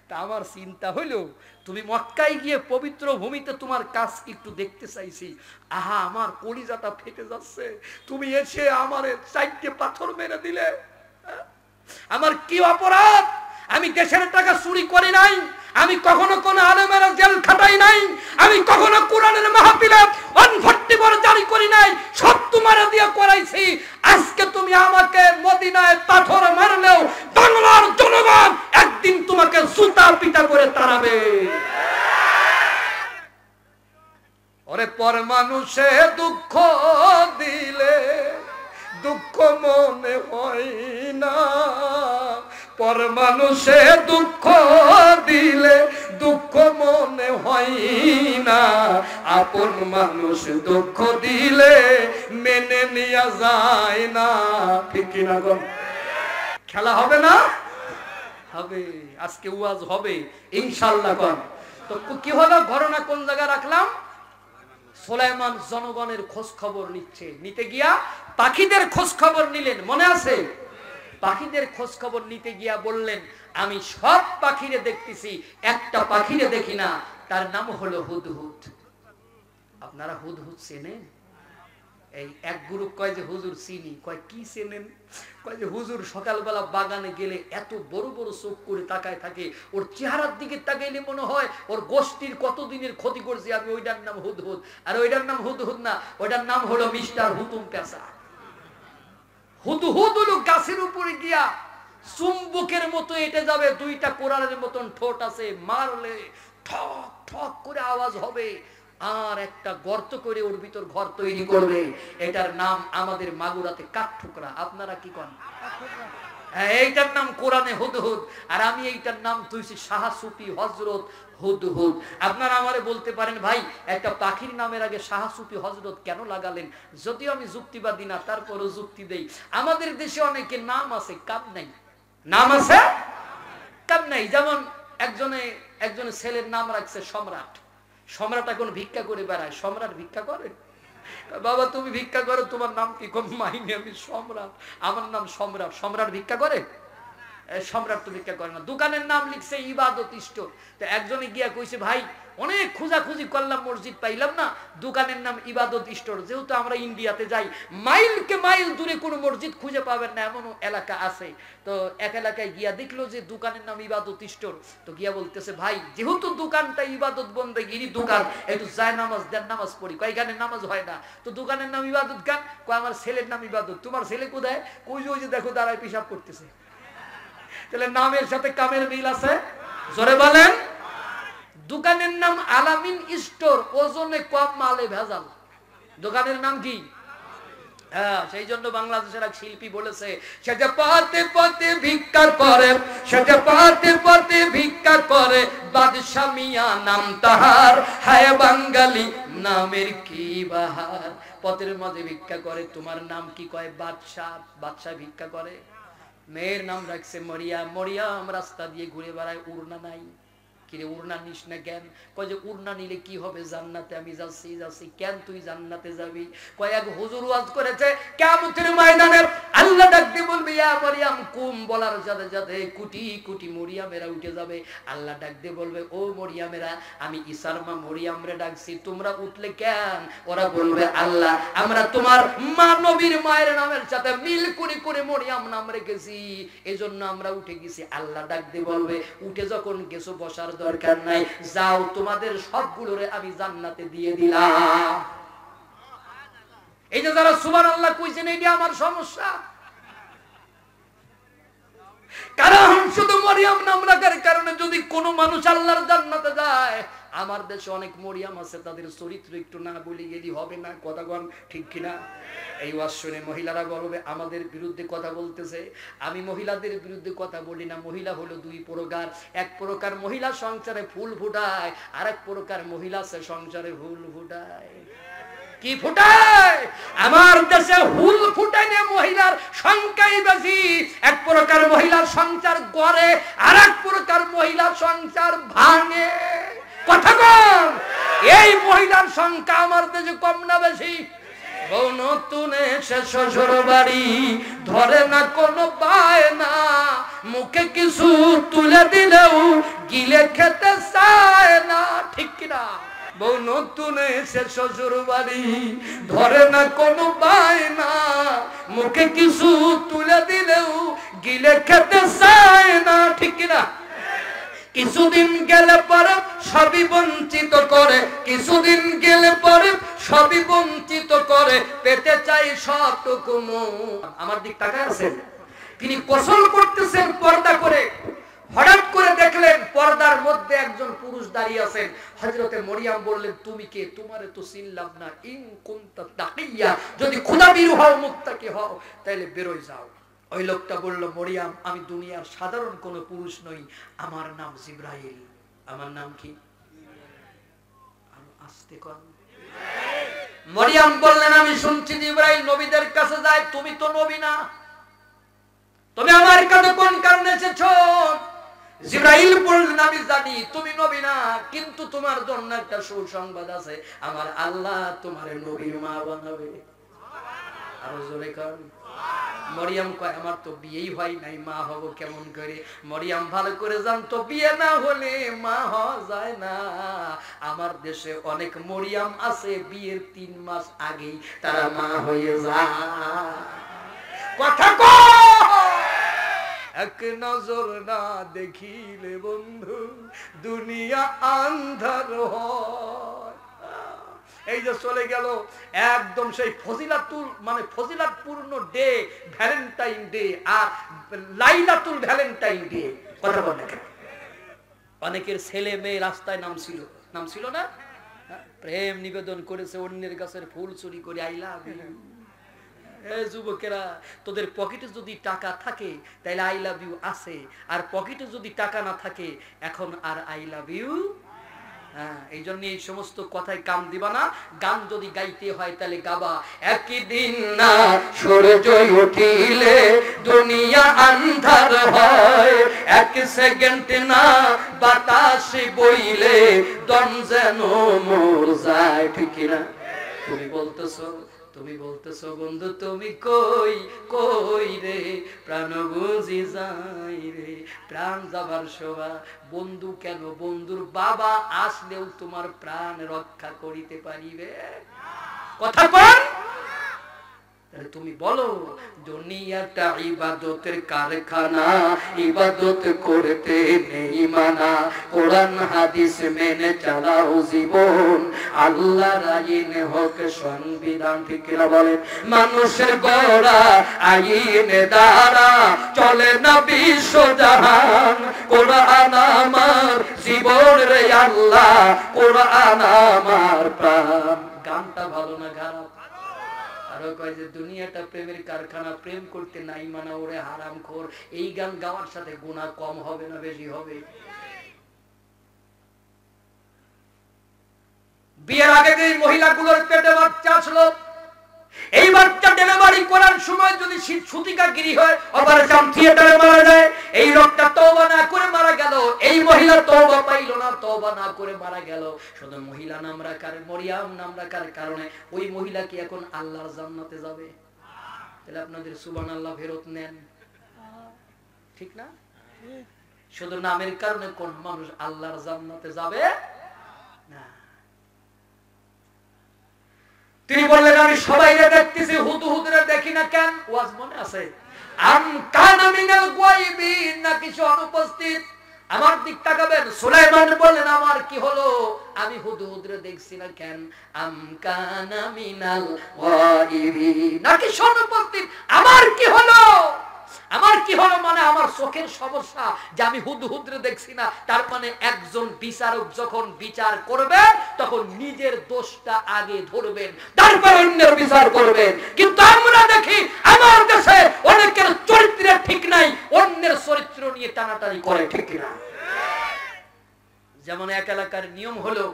তা আমার চিন্তা হইলো তুমি মক্কায় গিয়ে পবিত্র ভূমিতে তোমার কাজ একটু দেখতে চাইছি। আহা, আমার কলিজাটা ফেটে যাচ্ছে। তুমি এসে আমারে 4টে পাথর মেরে দিলে। আমার কি অপরাধ? আমি দেশের টাকা চুরি করি নাই, আমি কখনো কোন আলেমের জেল খাটাই নাই, আমি কখনো কোরআনের মাহফিলে অনভর্তিবর জারি করি নাই, সব তোমার দিয়ে করাইছি। আজকে তুমি আমাকে মদিনায় পাথর মারলেও বাংলার জনগণ একদিন তোমাকে জুতা পিটা করে তাড়াবে। ওরে পর মানুষে দুঃখ দিলে দুঃখ মনে হয় না, পর মানুষে দুঃখ দিলে দুঃখ মনে হয় না, আপন মানুষ দুঃখ দিলে মেনে নেওয়া যায় না। ঠিক কিনা গো? খেলা হবে না? হবে। আজকে ওয়াজ হবে ইনশাআল্লাহ। কোন তো কি হলো? ঘটনা কোন জায়গায় রাখলাম? সুলাইমান জনগণের খোঁজ খবর নিতে গিয়া পাখিদের খোঁজ খবর নিলেন, মনে আছে? পাখিদের খোঁজ খবর নিতে গিয়া বললেন আমি সব পাখিরে দেখতেছি, একটা পাখিরে দেখি না, তার নাম হলো হুদহুদ। আপনারা হুদহুদ চেনেন? এই এক গ্রুপ কয় যে হুজুর চিনি। কয় কি চেনেন? কয় যে হুজুর সকালবেলা বাগানে গেলে এত বড় বড় চোখ করে তাকায় থাকে, ওর চেহারার দিকে তাকাইলে মনে হয় ওর গোষ্ঠীর কতদিনের ক্ষতি করছে আমি। ওইটার নাম হুদহুদ। আর ওইটার নাম হুদহুদ না, ওইটার নাম হলো মিস্টার হুতুম পেঁচা। হুদহুদ হলো গাছের উপরে গিয়া চুম্বকের মতো এটে যাবে, 2টা কোরালের মতন ঠোঁট আছে, মারলে ঠক ঠক করে আওয়াজ হবে, আর একটা গর্ত করে ওর ভিতর ঘর তৈরি করবে। এটার নাম আমাদের মাগুরাতে কাঠঠোকরা। আপনারা কি কন? এইটার নাম কোরআনে হুদহুদ। আর আমি এইটার নাম তুইছি শাহসুফি হযরত হুদহুদ। আপনারা আমারে বলতে পারেন ভাই একটা পাখির নামের আগে শাহসুফি হযরত কেন লাগালেন? যদিও আমি যুক্তিবাদী না, তারপরও যুক্তি দেই। আমাদের দেশে অনেকে নাম আছে, কাম নাই। নাম আছে, কাম নাই। যেমন একজনে ছেলের নাম রাখছে সম্রাট। সম্রাট এখন ভিক্ষা করে বেড়ায়। সম্রাট ভিক্ষা করে? বাবা তুমি ভিক্ষা করো, তোমার নাম কি? কোন মাইনে আমি সম্রাট, আমার নাম সম্রাট। সম্রাট ভিক্ষা করে? সম্রাট তো ভিক্ষা করে না। দোকানের নাম লিখছে ইবাদত স্টোর। তো একজনে গিয়া কইছে ভাই অনেক খোঁজাখুঁজি করলাম, মসজিদ পাইলাম না, দোকানের নাম ইবাদত স্টোর। যেহেতু আমরা ইন্ডিয়াতে যাই, মাইলকে মাইল দূরে কোনো মসজিদ খুঁজে পাবেন না এমন এলাকা আছে। তো এক এলাকায় গিয়া দেখলো যে দোকানের নাম ইবাদত স্টোর। তো গিয়া বলতেছে ভাই যেহেতু দোকানটা ইবাদত বন্দেগিরই দোকান, একটু যায় নামাজ দেন, নামাজ পড়ি। কয় এখানে নামাজ হয় না। তো দোকানের নাম ইবাদত গান। কয় আমার ছেলের নাম ইবাদত। তোমার ছেলে কোথায়? কই যে দেখো দাঁড়ায় পেশাব করতেছে। তাহলে নামের সাথে কামের মিল আছে? জোরে বলেন। দোকানের নাম আলামিন স্টোর, ওজনে কম মালে ভেজাল। দোকানের নাম কি? সেই জন্য বাংলাদেশের এক শিল্পী বলেছে সে যে পথে পথে ভিক্ষা করে, সে যে পথে পথে ভিক্ষা করে, বাদশা মিয়া নাম তাহার, হায় বাঙালি নামের কি বাহার। পথের মাঝে ভিক্ষা করে, তোমার নাম কি? কয় বাদশা। বাদশা ভিক্ষা করে। মেয়ের নাম রাখছে মরিয়াম। মরিয়াম রাস্তা দিয়ে ঘুরে বেড়ায়, উড়না নাই। কিরে উড়না নিস না কেন? কয় যে উড়না নিলে কি হবে? জান্নাতে আমি যাচ্ছি। কেন তুই জান্নাতে যাবি? কয় এক হুজুর ওয়াজ করেছে কিয়ামতের ময়দানে আল্লাহ ডাক দিয়ে বলবে ইয়া মরিয়াম কুম, বলার সাথে সাথে কোটি কোটি মরিয়ামেরা উঠে যাবে। আল্লাহ ডাক দিয়ে বলবে ও মরিয়ামেরা, আমি ঈসার মা মরিয়ামরে ডাকছি, তোমরা উঠলে কেন? ওরা বলবে আল্লাহ আমরা তোমার মা নবীর মায়ের নামের সাথে মিল করে করে মরিয়াম নাম রেখেছি, এজন্য আমরা উঠে গেছি। আল্লাহ ডাক দিয়ে বলবে উঠে যখন গেছো বসার দরকার নাই, যাও তোমাদের সবগুলোরে আমি জান্নাতে দিয়ে দিলাম। এই যে যারা সুবহানাল্লাহ কইছেন এইটা আমার সমস্যা। কারণ শুধু মরিয়ম নাম রাখার কারণে যদি কোনো মানুষ আল্লাহর জান্নাতে যায়, আমার দেশে অনেক মরিয়ম আছে, তাদের চরিত্র একটু না বলে গেলি হবে না। কথা বল ঠিক কিনা? এই ওয়াজ শুনে মহিলারা বলবে আমাদের বিরুদ্ধে কথা বলতেছে। আমি মহিলাদের বিরুদ্ধে কথা বলি না। মহিলা হলো দুই প্রকার। এক প্রকার মহিলা সংসারে ফুল ফুটায়, আর এক প্রকার মহিলা আছে সংসারে ফুল ফুটায়। কি ফুটায়? আমার দেশে ফুল ফুটায় না মহিলার সংখ্যাই বেশি। এক প্রকার মহিলার সংসার গড়ে, আর এক প্রকার মহিলার সংসার ভাঙে। কথা বল, এই মহিলার সংখ্যা আমার দেশে কম না বেশি? বউ নতুন এসে শ্বশুর বাড়ি, ধরে না কোনো বায়না, মুখে কিছু তুলে দিলেও গিলে খেতে চায় না। ঠিক কিনা? বউ নতুন এসে শ্বশুর বাড়ি, ধরে না কোনো বায়না, মুখে কিছু তুলে দিলেও গিলে খেতে চায় না। ঠিক কিনা? কিছুদিন গেলে পরে সবই বঞ্চিত করে, কিছুদিন গেলে পরে সবই বঞ্চিত করে, পেতে চাই সবটুকু। আমার দিক তাকায় আছেন, তিনি গোসল করতেছেন পর্দা করে, হঠাৎ করে দেখলেন পর্দার মধ্যে একজন পুরুষ দাঁড়িয়ে আছেন। হযরতে মরিয়ম বললেন, তুমি কে? তোমারে তো চিনলাম না। ইন কুনতা তাকিয়া, যদি খোদাভীরু হও, মুত্তাকি হও, তাহলে বেরোয় যাও। ওই লোকটা বলল, মরিয়ম, আমি দুনিয়ার সাধারণ কোন পুরুষ নই, আমার নাম জিবরাইল। আমার নাম কি? আস্তে কর। মরিয়ম বললেন, আমি শুনছি জিবরাইল নবীদের কাছে যায়, তুমি তো নবী না, তুমি আমার কাছে কোন কারণে এসেছো? জিবরাইল বললেন, আমি জানি তুমি নবী না, কিন্তু তোমার জন্য একটা সুসংবাদ আছে, আমার আল্লাহ তোমার নবীর মা বানাবে। আরো জোরে কর। মরিয়ম কয়, আমার তো বিয়েই হয় নাই, মা হব কেমন করে? মরিয়ম ভালো করে জানতো বিয়ে না হলে মা হওয়া যায় না। আমার দেশে অনেক মরিয়ম আছে, বিয়ের 3 মাস আগেই তারা মা হয়ে যায়। কথা কয়, এক নজর না দেখিলে বন্ধু দুনিয়া আন্ধার হয়। এই যে চলে গেল একদম সেই ফজিলাতুল, মানে ফজিলাতপূর্ণ ডে, ভ্যালেন্টাইন ডে আর লাইলাতুল ভ্যালেন্টাইন ডে। কথা বল না, অনেকের ছেলে মেয়ে রাস্তায় নামছিল না, প্রেম নিবেদন করেছে, অন্যের গাছের ফুল চুরি করে, আই লাভ ইউ। যুবকেরা, তোদের পকেটে যদি টাকা থাকে তাহলে আই লাভ ইউ আছে, আর পকেটে যদি টাকা না থাকে এখন আর আই লাভ ইউ। এই জন্য এই সমস্ত কথায় কাম দিবা না। গান যদি গাইতে হয় তাহলে গাবা, একদিন না সূর্য উঠিলে দুনিয়া আন্ধার হয়, এক সেকেন্ড না বাতাস বইলে দম যেন মর যায়। ঠিক না? তুমি বলতেছো বন্ধু, তুমি কই কই রে, প্রাণ বুঝি যাই রে, প্রাণ যাবার শোভা বন্ধু কেন? বন্ধুর বাবা আসলেও তোমার প্রাণ রক্ষা করিতে পারিবে? কথা কর। তুমি বলো, দুনিয়াটা ইবাদতের কারখানা, ইবাদত করতে নেই মানা, কোরআন হাদিস মেনে চালাও জীবন, আল্লাহর আইন হোক সংবিধান। ঠিক না বলেন? মানুষের গড়া আইন দ্বারা চলে না বিশ্ব জাহান, কোরআন আমার জীবন রে আল্লাহ, কোরআন আমার প্রাণ। গানটা ভালো না খারাপ? আরো কয় যে দুনিয়াটা প্রেমের কারখানা, প্রেম করতে নাই মানা, ওরে হারামখোর। এই গান গাওয়ার সাথে গুনাহ কম হবে না বেশি হবে? বিয়ের আগে যে মহিলাগুলোর পেটে বাচ্চা আসলো, এই বাচ্চা ডেলিভারি করার সময় যদি সুতিকাগিরি হয়, অপারেশন থিয়েটারে মারা যায়, এই লোকটা তওবা না করে মারা গেল, এই মহিলা তওবা পাইল না, তওবা না করে মারা গেল। শুধু মহিলা নাম রাখার, মরিয়ম নাম রাখার কারণে ওই মহিলা কি এখন আল্লাহর জান্নাতে যাবে? তাহলে আপনাদের সুবহানাল্লাহ ফেরত নেন, ঠিক না? শুধু নামের কারণে কোন মানুষ আল্লাহর জান্নাতে যাবে না। তিনি বললেন, আমি সবাইকে দেখতেছি, হুদুহুদরে দেখি না কেন? ওয়াজ মনে আছে? আম কানা মিনাল গায়বি, না কিছু অনুপস্থিত? আমার দিক তাকাবেন। সুলাইমান বললেন আমার কি হলো? আমি হুদহুদরে দেখছি না কেন? আম কানা মিনাল গায়িবিন, নাকি অনুপস্থিত? আমার কি হলো? আমার কি হলো মানে আমার চোখের সমস্যা যে আমি হুদহুদরে দেখছি না। তার মানে একজন বিচারক যখন বিচার করবে তখন নিজের দোষটা আগে ধরবেন, তারপর অন্যের বিচার করবেন। কিন্তু আমরা দেখি আমার দেশে অনেকের চরিত্র ঠিক নাই, অন্যের চরিত্র নিয়ে টানাটানি করে, ঠিক না? যেমন এক এলাকার নিয়ম হলো,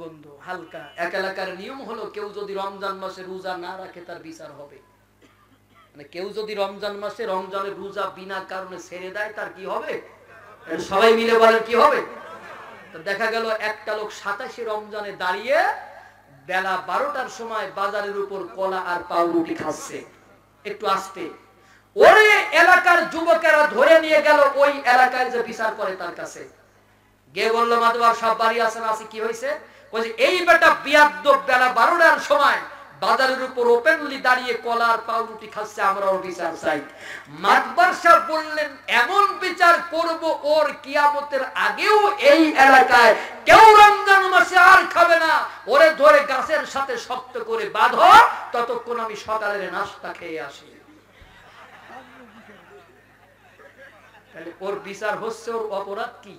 বন্ধু হালকা, এক এলাকার নিয়ম হলো কেউ যদি রমজান মাসে রোজা না রাখে তার বিচার হবে। মানে কেউ যদি রমজান মাসে রমজানের রোজা বিনা কারণে ছেড়ে দেয় তার কি হবে? সবাই মিলে বলেন কি হবে? তো দেখা গেল একটা লোক 27 রমজানে দাঁড়িয়ে বেলা 12টার সময় বাজারের উপর কলা আর পাউরুটি খাচ্ছে, একটু আসতে। ওরে এলাকার যুবকেরা ধরে নিয়ে গেল ওই এলাকায় যে বিচার করে তার কাছে গিয়ে বললো মাদুয়ার সব বাড়ি আছেন? আছে। কি হয়েছে? বলছে এই বেটা বিয়াদ্দব বেলা 12টার সময় বাজারের উপর ওপেনলি দাঁড়িয়ে কলা আর পাউরুটি খাচ্ছে, আমরাও বিচার চাই। মাতবার সাহেব বললেন এমন বিচার করব ওর কিয়ামতের আগেও এই এলাকায় কেউ রমজান মাসে আর খাবে না। ওরে ধরে গাছের সাথে শক্ত করে বাঁধো, ততক্ষণ আমি সকালের নাস্তা খেয়ে আসি। তাহলে ওর বিচার হচ্ছে, ওর অপরাধ কি?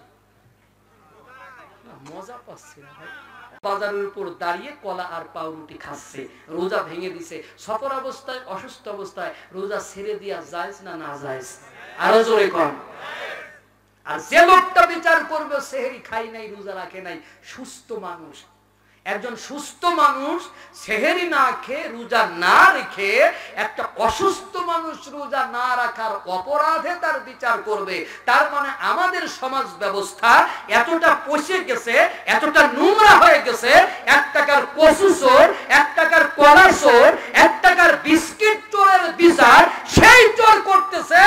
মজা পাচ্ছে না ভাই। বাজারের উপর দাঁড়িয়ে কলা আর পাউরুটি খাচ্ছে, রোজা ভেঙে দিছে। সফর অবস্থায়, অসুস্থ অবস্থায় রোজা ছেড়ে দিয়া জায়েজ না না জায়েজ? আরো জোরে কন। আর যে লোকটা বিচার করবে সেহরি খাই নাই, রোজা রাখে নাই, সুস্থ মানুষ, একজন সুস্থ মানুষ সেহরি না খেয়ে রোজা না রেখে একটা অসুস্থ মানুষ রোজা না রাখার অপরাধে তার বিচার করবে। তার মানে আমাদের সমাজ ব্যবস্থা এতটা পচে গেছে, এতটা নোংরা হয়ে গেছে, 1 টাকার কচু চোর, 1 টাকার কলা চোর, 1 টাকার বিস্কিট চোরের বিচার সেই চোর করতেছে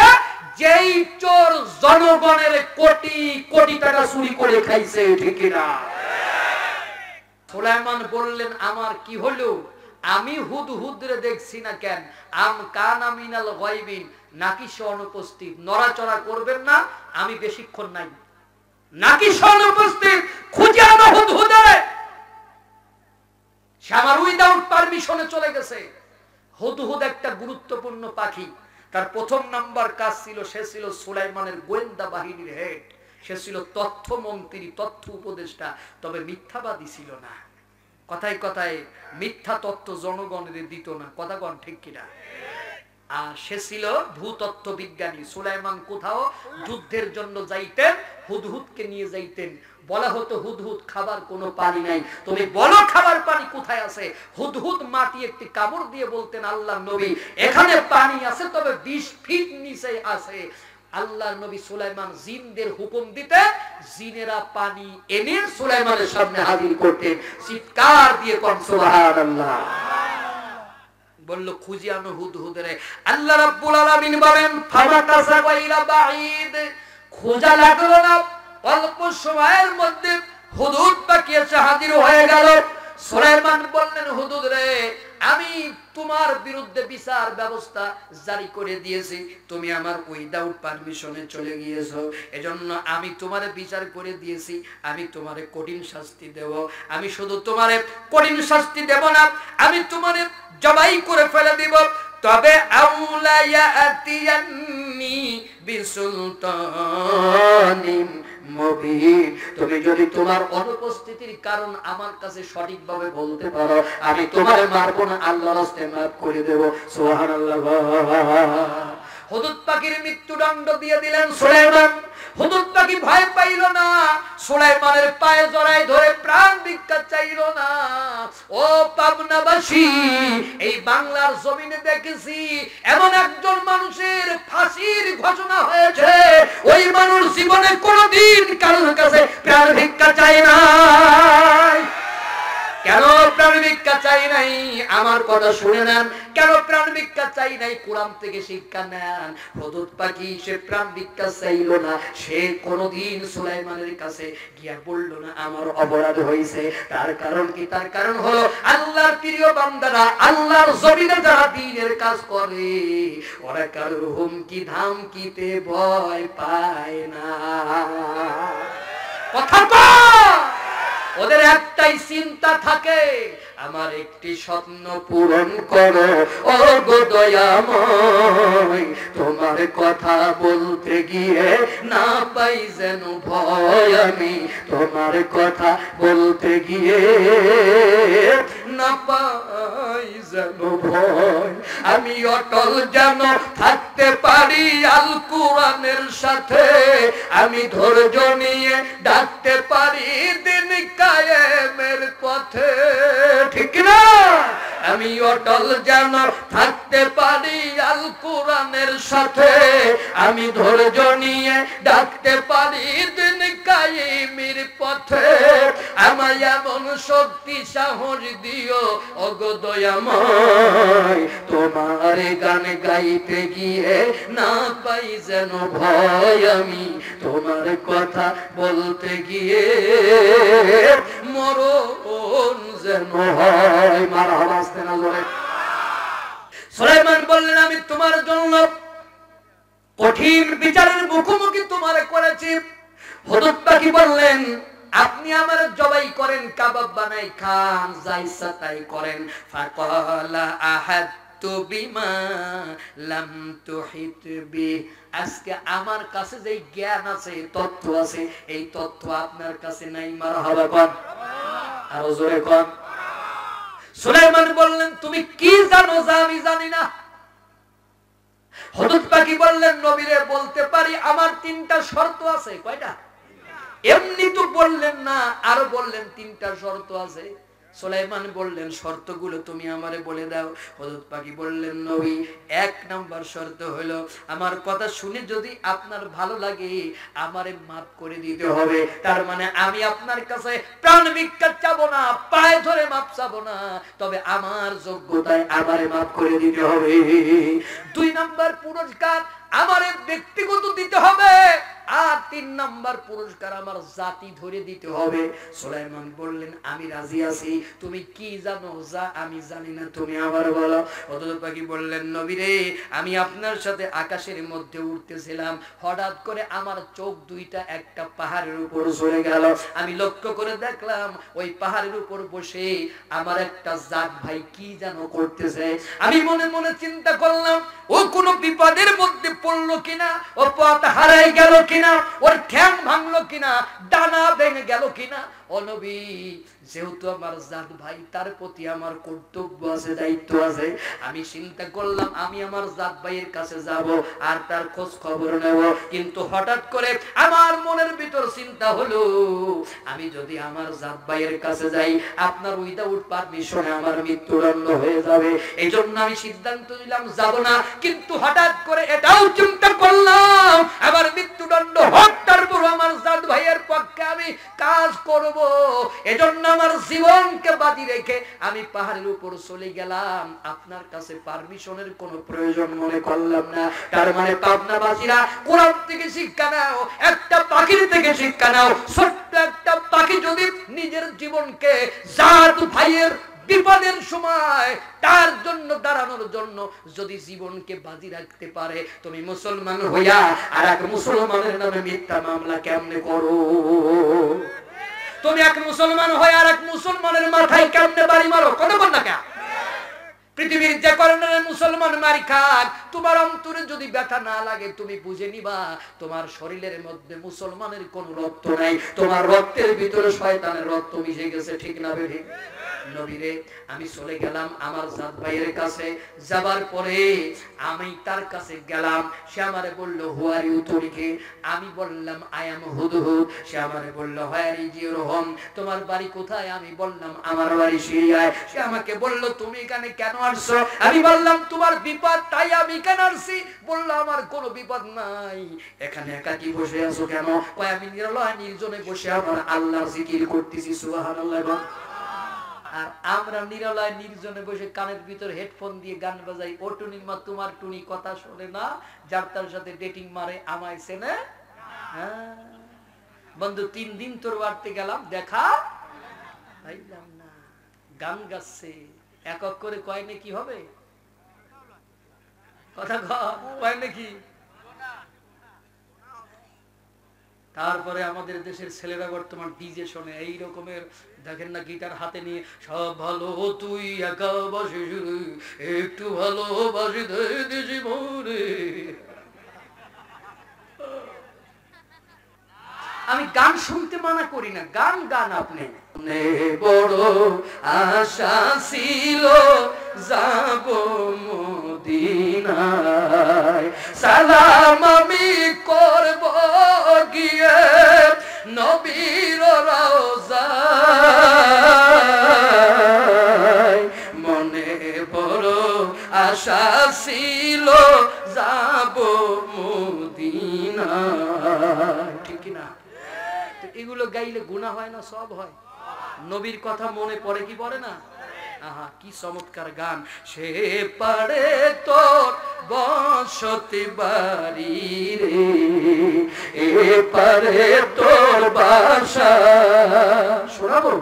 যেই চোর জনগণের কোটি কোটি টাকা চুরি করে খাইছে, ঠিক না? সুলাইমান বললেন আমার কি হলো? আমি হুদহুদরে দেখছি না কেন? আম কানা মিনাল গায়বিন, নাকি সে অনুপস্থিত? নড়াচড়া করবেন না, আমি বেশিক্ষণ নাই। নাকি সে অনুপস্থিত? খুঁজে আনো হুদহুদরে। সে আমার উইদাউট পারমিশনে চলে গেছে। হুদহুদ একটা গুরুত্বপূর্ণ পাখি। তার প্রথম নাম্বার কাজ ছিল, সে ছিল সুলাইমানের গোয়েন্দা বাহিনীর হেড। সে ছিল তথ্যমন্ত্রী, তথ্য উপদেষ্টা, তবে মিথ্যাবাদী ছিল না। কথায় কথায় মিথ্যা তথ্য জনগণের দিত না, কথা কন ঠিক কিনা? আর সে ছিল ভূতত্ত্ব বিজ্ঞানী। সুলাইমান কোথাও যুদ্ধের জন্য যাইতেন, হুদহুদকে নিয়ে যাইতেন। বলা হতো হুদহুদ খাবার কোনো পানি নাই, তুমি বলো খাবার পানি কোথায় আছে? হুদহুদ মাটি একটি কামড় দিয়ে বলতেন আল্লাহর নবী এখানে পানি আছে, তবে 20 ফিট নিচে আছে। আল্লাহর নবী সুলাইমান জিনদের হুকুম দিতে, জিনেরা পানি এনে সুলাইমানের সামনে হাজির করতেন। চিৎকার দিয়ে কোন সুবহানাল্লাহ। বলল খুঁজে আনো হুদহুদরে। আল্লাহ রাব্বুল আলামিন বলেন ফামাকাসা গায়রা বাঈদ, খোঁজা লাগলো না, অল্প সময়ের মধ্যে হুদহুদ পাখি এসে হাজির হয়ে গেল। সুলাইমান বললেন হুদহুদ রে, আমি তোমার বিরুদ্ধে বিচার ব্যবস্থা জারি করে দিয়েছি, তুমি আমার উইদাউট পারমিশনে চলে গিয়েছো, এজন্য আমি তোমারে বিচার করে দিয়েছি, আমি তোমারে কঠিন শাস্তি দেব। আমি শুধু তোমারে কঠিন শাস্তি দেব না, আমি তোমারে জবাই করে ফেলে দিব। তবে আউলা ইয়াতিয়ান্নি বিসুলতানিন মুবিন, তুমি যদি তোমার অনুপস্থিতির কারণ আমার কাছে সঠিকভাবে বলতে পারো, আমি তোমারে মারবো না, আল্লাহর রাস্তে মাফ করে দেব। সুবহানাল্লাহ। হুদহুদ পাখির মৃত্যুদণ্ড দিয়ে দিলেন সুলাইমান। হুদহুদ পাখি ভয় পাইল না, সুলাইমানের পায়ে জড়ায় ধরে প্রাণ ভিক্ষা চাইল না। ও পাবনাবাসী, এই বাংলার জমিনে দেখেছি এমন একজন মানুষের ফাঁসির ঘোষণা হয়েছে, ওই মানুষ জীবনে কোনোদিন কারোর কাছে প্রাণ ভিক্ষা চায় না। কেন প্রাণ ভিক্ষা চাই নাই? আমার কথা শুনে নেন, কেন প্রাণ ভিক্ষা চাই নাই? কোরআন থেকে শিক্ষা নেন। হুদুদ পাখি সে প্রাণ ভিক্ষা চাইলো না, সে কোনদিন সুলাইমানের কাছে গিয়া বলল না আমার অপরাধ হয়েছে। তার কারণ কি? তার কারণ হলো আল্লাহর প্রিয় বান্দারা, আল্লাহর জমিনে যারা দ্বীনের কাজ করে, ওরা কারোর হুমকি ধামকিতে ভয় পায় না। কথা তো ওদের একটাই চিন্তা থাকে, আমার একটি স্বপ্ন পূরণ করো ও গো দয়াময়, তোমার কথা বলতে গিয়ে না পাই যেন ভয়, আমি তোমার কথা বলতে গিয়ে না পাই যেন ভয়, আমি অটল যেন থাকতে পারি আল কোরআনের সাথে, আমি ধৈর্য নিয়ে ডাকতে পারি দিন কায়েমের পথে। ঠিক না? আমি অটল যেন থাকতে পারি আল কোরআনের সাথে, আমি ধৈর্য নিয়ে ডাকতে পারি দিন কায়েমের পথে, আমায় এমন শক্তি সাহস দিও ওগো দয়াময়, তোমার গান গাইতে গিয়ে না পাই যেন ভয়, আমি তোমার কথা বলতে গিয়ে মরণ যেন হয়। মারহাবা, আসতে না জোরে। সুলাইমান বললেন আমি তোমার জন্য কঠিন বিচারের মুখোমুখি তোমারে করেছি। হুদুদ পাখি বললেন আপনি আমার জবাই করেন, কাবাব বানাই খান, যা ইচ্ছা তাই করেন। ফাকালা আহাদতু বিমা লাম তুহিত বি, আজকে আমার কাছে যে জ্ঞান আছে, তথ্য আছে, এই তথ্য আপনার কাছে নাই। মারহাবা কোন, আরো জোরে কোন। সুলাইমান বললেন তুমি কি জানো যা আমি জানি না? হুদুদ পাখি বললেন নবীরে বলতে পারি, আমার তিনটা শর্ত আছে। কয়টা? এমনি তো বললেন না, আরো বললেন তিনটা শর্ত আছে। সুলাইমান বললেন শর্তগুলো তুমি আমারে বলে দাও। হুদুদ পাখি বললেন নবী, এক নাম্বার শর্ত হলো আমার কথা শুনে যদি আপনার ভালো লাগে আমারে মাফ করে দিতে হবে। তার মানে আমি আপনার কাছে প্রাণ ভিক্ষা চাবো না, পায়ে ধরে মাফ চাবো না, তবে আমার যোগ্যতায় আমারে মাফ করে দিতে হবে। দুই নাম্বার পুরস্কার আমারে ব্যক্তিগত দিতে হবে, আর তিন নাম্বার পুরস্কার আমার জাতি ধরে দিতে হবে। সুলাইমান বললেন আমি রাজি আছি, তুমি কি জানো যা আমি জানি না তুমি আমার বলো। হুদুদ পাখি বললেন নবী রে, আমি আপনার সাথে আকাশের মধ্যে উড়তেছিলাম, হঠাৎ করে আমার চোখ দুইটা একটা পাহাড়ের উপর চলে গেল। আমি লক্ষ্য করে দেখলাম ওই পাহাড়ের উপর বসে আমার একটা জাত ভাই কি যেন করতেছে। আমি মনে মনে চিন্তা করলাম ও কোনো বিপদের মধ্যে পড়লো কিনা, ও পথ হারাই গেল কিনা, ওর ঠ্যাং ভাঙলো কিনা, ডানা ভেঙে গেল কিনা। ও নবী, যেহেতু আমার জাত ভাই, তার প্রতি আমার কর্তব্য আছে, দায়িত্ব আছে। আমি চিন্তা করলাম আমি আমার জাত ভাইয়ের কাছে যাব আর তার খোঁজ খবর নেব। কিন্তু হঠাৎ করে আমার মনের ভিতর চিন্তা হলো আমি যদি আমার জাত ভাইয়ের কাছে যাই আপনার উইদাউট পারমিশনে আমার মৃত্যুদণ্ড হয়ে যাবে। এই জন্য আমি সিদ্ধান্ত নিলাম যাব না। কিন্তু হঠাৎ করে এটাও চিন্তা করলাম আমার মৃত্যুদণ্ড হোক, তারপর আমার জাত ভাইয়ের পক্ষে আমি কাজ করব। এজন্য আমার জীবনকে বাজি রেখে আমি পাহাড়ের উপর চলে গেলাম। আপনার কাছে পারমিশনের কোনো প্রয়োজন মনে করলাম না। তার মানে পাবনাবাসীরা কোরআন থেকে শিক্ষা নাও, একটা পাখির থেকে শিক্ষা নাও। ছোট্ট একটা পাখি যদি নিজের জীবনকে জাত ভাইয়ের বিপদের সময় তার জন্য দাঁড়ানোর জন্য যদি জীবনকে বাজি রাখতে পারে, তুমি মুসলমান হইয়া আর এক মুসলমানের নামে মিথ্যা মামলা কেমনে করো? তুমি এক মুসলমান হয়ে আর এক মুসলমানের মাথায় কেমনে বাড়ি মারো? কথা বল না কেন? পৃথিবীর যে কারণে মুসলমান মারি খাক, তোমার অন্তরে যদি ব্যথা না লাগে তুমি বুঝে নিবা তোমার শরীরের মধ্যে মুসলমানের কোনো রক্ত নাই, তোমার রক্তের ভিতরে শয়তানের রক্ত মিশে গেছে। ঠিক না বেঠিক? নবীরে, আমি চলে গেলাম আমার জাত ভাইয়ের কাছে। যাবার পরে আমি তার কাছে গেলাম, সে আমারে বলল হু আর ইউ, তুমি কে? আমি বললাম আই এম হুদহুদ। সে আমারে বলল হোয়ার ইজ ইউর হোম, তোমার বাড়ি কোথায়? আমি বললাম আমার বাড়ি সিরিয়ায়। সে আমাকে বলল তুমি এখানে কেন আসছো? আমি বললাম তোমার বিপদ তাই আমি কেন আসছি। বলল আমার কোনো বিপদ নাই, এখানে একাকি বসে আছো কেন? কয় আমি নির্জনে বসে আমার আল্লাহর জিকির করতেছি। সুবহানাল্লাহ। আর আমরা নিরলায় নির্জনে বসে কানের ভিতর হেডফোন দিয়ে গান বাজাই। ও টুনির মা তোমার টুনি কথা শোনে না, যার তার সাথে ডেটিং মারে, আমায় চেনে। বন্ধু 3 দিন তোর বাড়তে গেলাম, দেখা পাইলাম না। গান গাচ্ছে, একক করে কয় নাকি হবে, কথা কয় নাকি। তারপরে আমাদের দেশের ছেলেরা বর্তমান ডিজে শোনে, এই রকমের দেখেন না, গিটার হাতে নিয়ে সব ভালো তুই একা বাসি একটু ভালোবাসি দেশি মরে। আমি গান শুনতে মানা করি না, গান গান আপনি। বড় আশা ছিল যাব মদিনায়, সালাম আমি করব গিয়ে নবীর রওজায়। মনে বড় আশা ছিল যাব মদিনায়, ঠিক না? এগুলো গাইলে গুনাহ হয় না, সব হয়। নবীর কথা মনে পড়ে কি পড়ে না? আহা কি চমৎকার গান। সে পারে তোর বসতি বাড়ি রে, এ পারে তোর বাসা, শোনাবো।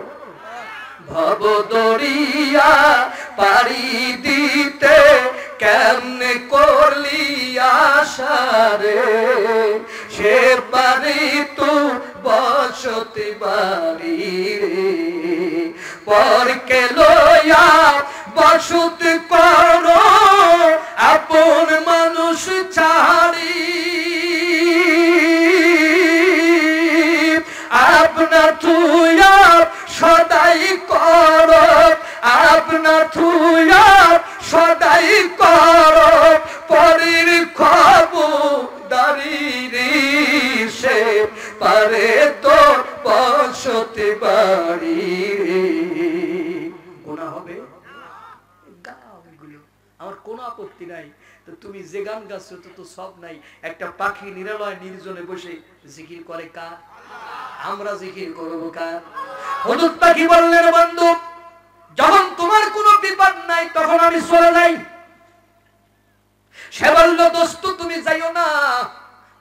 ভব দরিয়া পাড়ি দিতে কেমনে করলি আশা রে, সে পারি তু বসতি বাড়ি রে, পরকে লইয়া বসত করো আপন মানুষ ছাড়ি, আপনার থুয়া সদাই কর, আপনার থুয়া সদাই কর পরের খবরদারি রে, সে পারে তোর বসতি বাড়ি রে। গুনাহ হবে, গাও এগুলো, আমার কোনো আপত্তি নাই। তো তুমি যে গান গাচ্ছ তো সব নাই। একটা পাখি নিরালয় নির্জনে বসে জিকির করে কার? আমরা জিকির করবো কার? হুজুর পাখি বললেন, বন্ধু যখন তোমার কোনো বিপদ নাই তখন আমি চলে যাই। সে বলল, দোস্ত তুমি যাইও না,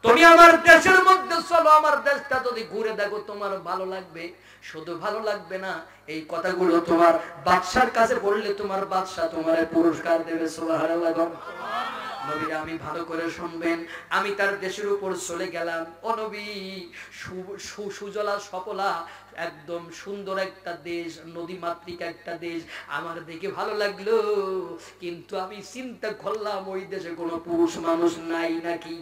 তুমি আমার দেশের মধ্যে চলো, আমার দেশটা যদি ঘুরে দেখো তোমার ভালো লাগবে। শুধু ভালো লাগবে না, এই কথাগুলো তোমার বাদশার কাছে বললে তোমার বাদশা তোমার পুরস্কার দেবে। সুবহানাল্লাহ। নবী আমি ভালো করে শুনবেন। আমি তার দেশের উপর চলে গেলাম। ও নবী, সুজলা সপলা একদম সুন্দর একটা দেশ, নদী মাতৃক একটা দেশ, আমার দেখে ভালো লাগলো। কিন্তু আমি চিন্তা করলাম ওই দেশে কোনো পুরুষ মানুষ নাই নাকি।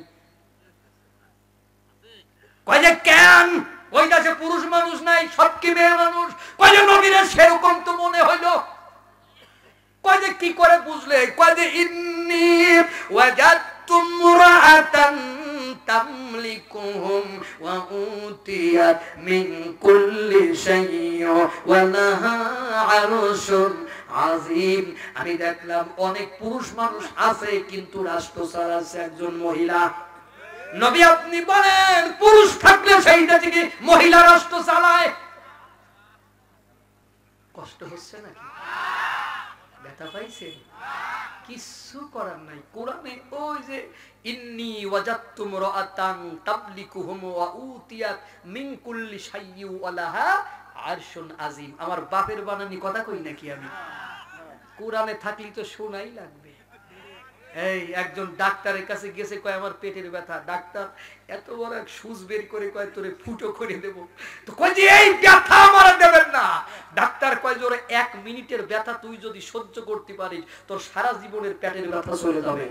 কয় যে কেন ওই দেশে পুরুষ মানুষ নাই, সব কি মেয়ে মানুষ? কয় যে নবীর সেরকম তো মনে হইলো। কয় যে কি করে বুঝলে? কয় যে ইন্নী ওয়াজাদতু ইমরাআতান তামলিকুহুম ওয়া উতিয়াত মিন কুল্লি শাইইন ওয়া লাহা আরশুন আযীম। আমি দেখলাম অনেক পুরুষ মানুষ আছে কিন্তু রাষ্ট্র চালাচ্ছে একজন মহিলা। নবী আপনি বলেন পুরুষ থাকলে সেইটা থেকে মহিলা রাষ্ট্র চালায়? কষ্ট হচ্ছে নাকি? ব্যথা পাইছেন? কিছু করার নাই। কোরআনে ওই যে ইন্নী ওয়াজাদতু ইমরাআতান তাবলিকুহুম ওয়া উতিয়াত মিন কুল্লি শাইইন ওয়া লাহা আরশুন আযীম। আমার বাপের বানানি কথা কই নাকি আমি? কোরআনে থাকলে তো শোনাই লাগবে। এই একজন ডাক্তারের কাছে গেছে, কয় আমার পেটের ব্যথা। ডাক্তার এত বড় এক সুচ বের করে কয় তোরে ফুটো করে দেব। তো কয় যে এই ব্যথা আমার দেবেন না। ডাক্তার কয় যে ওরে 1 মিনিটের ব্যথা তুই যদি সহ্য করতে পারিস তোর সারা জীবনের পেটের ব্যথা চলে যাবে।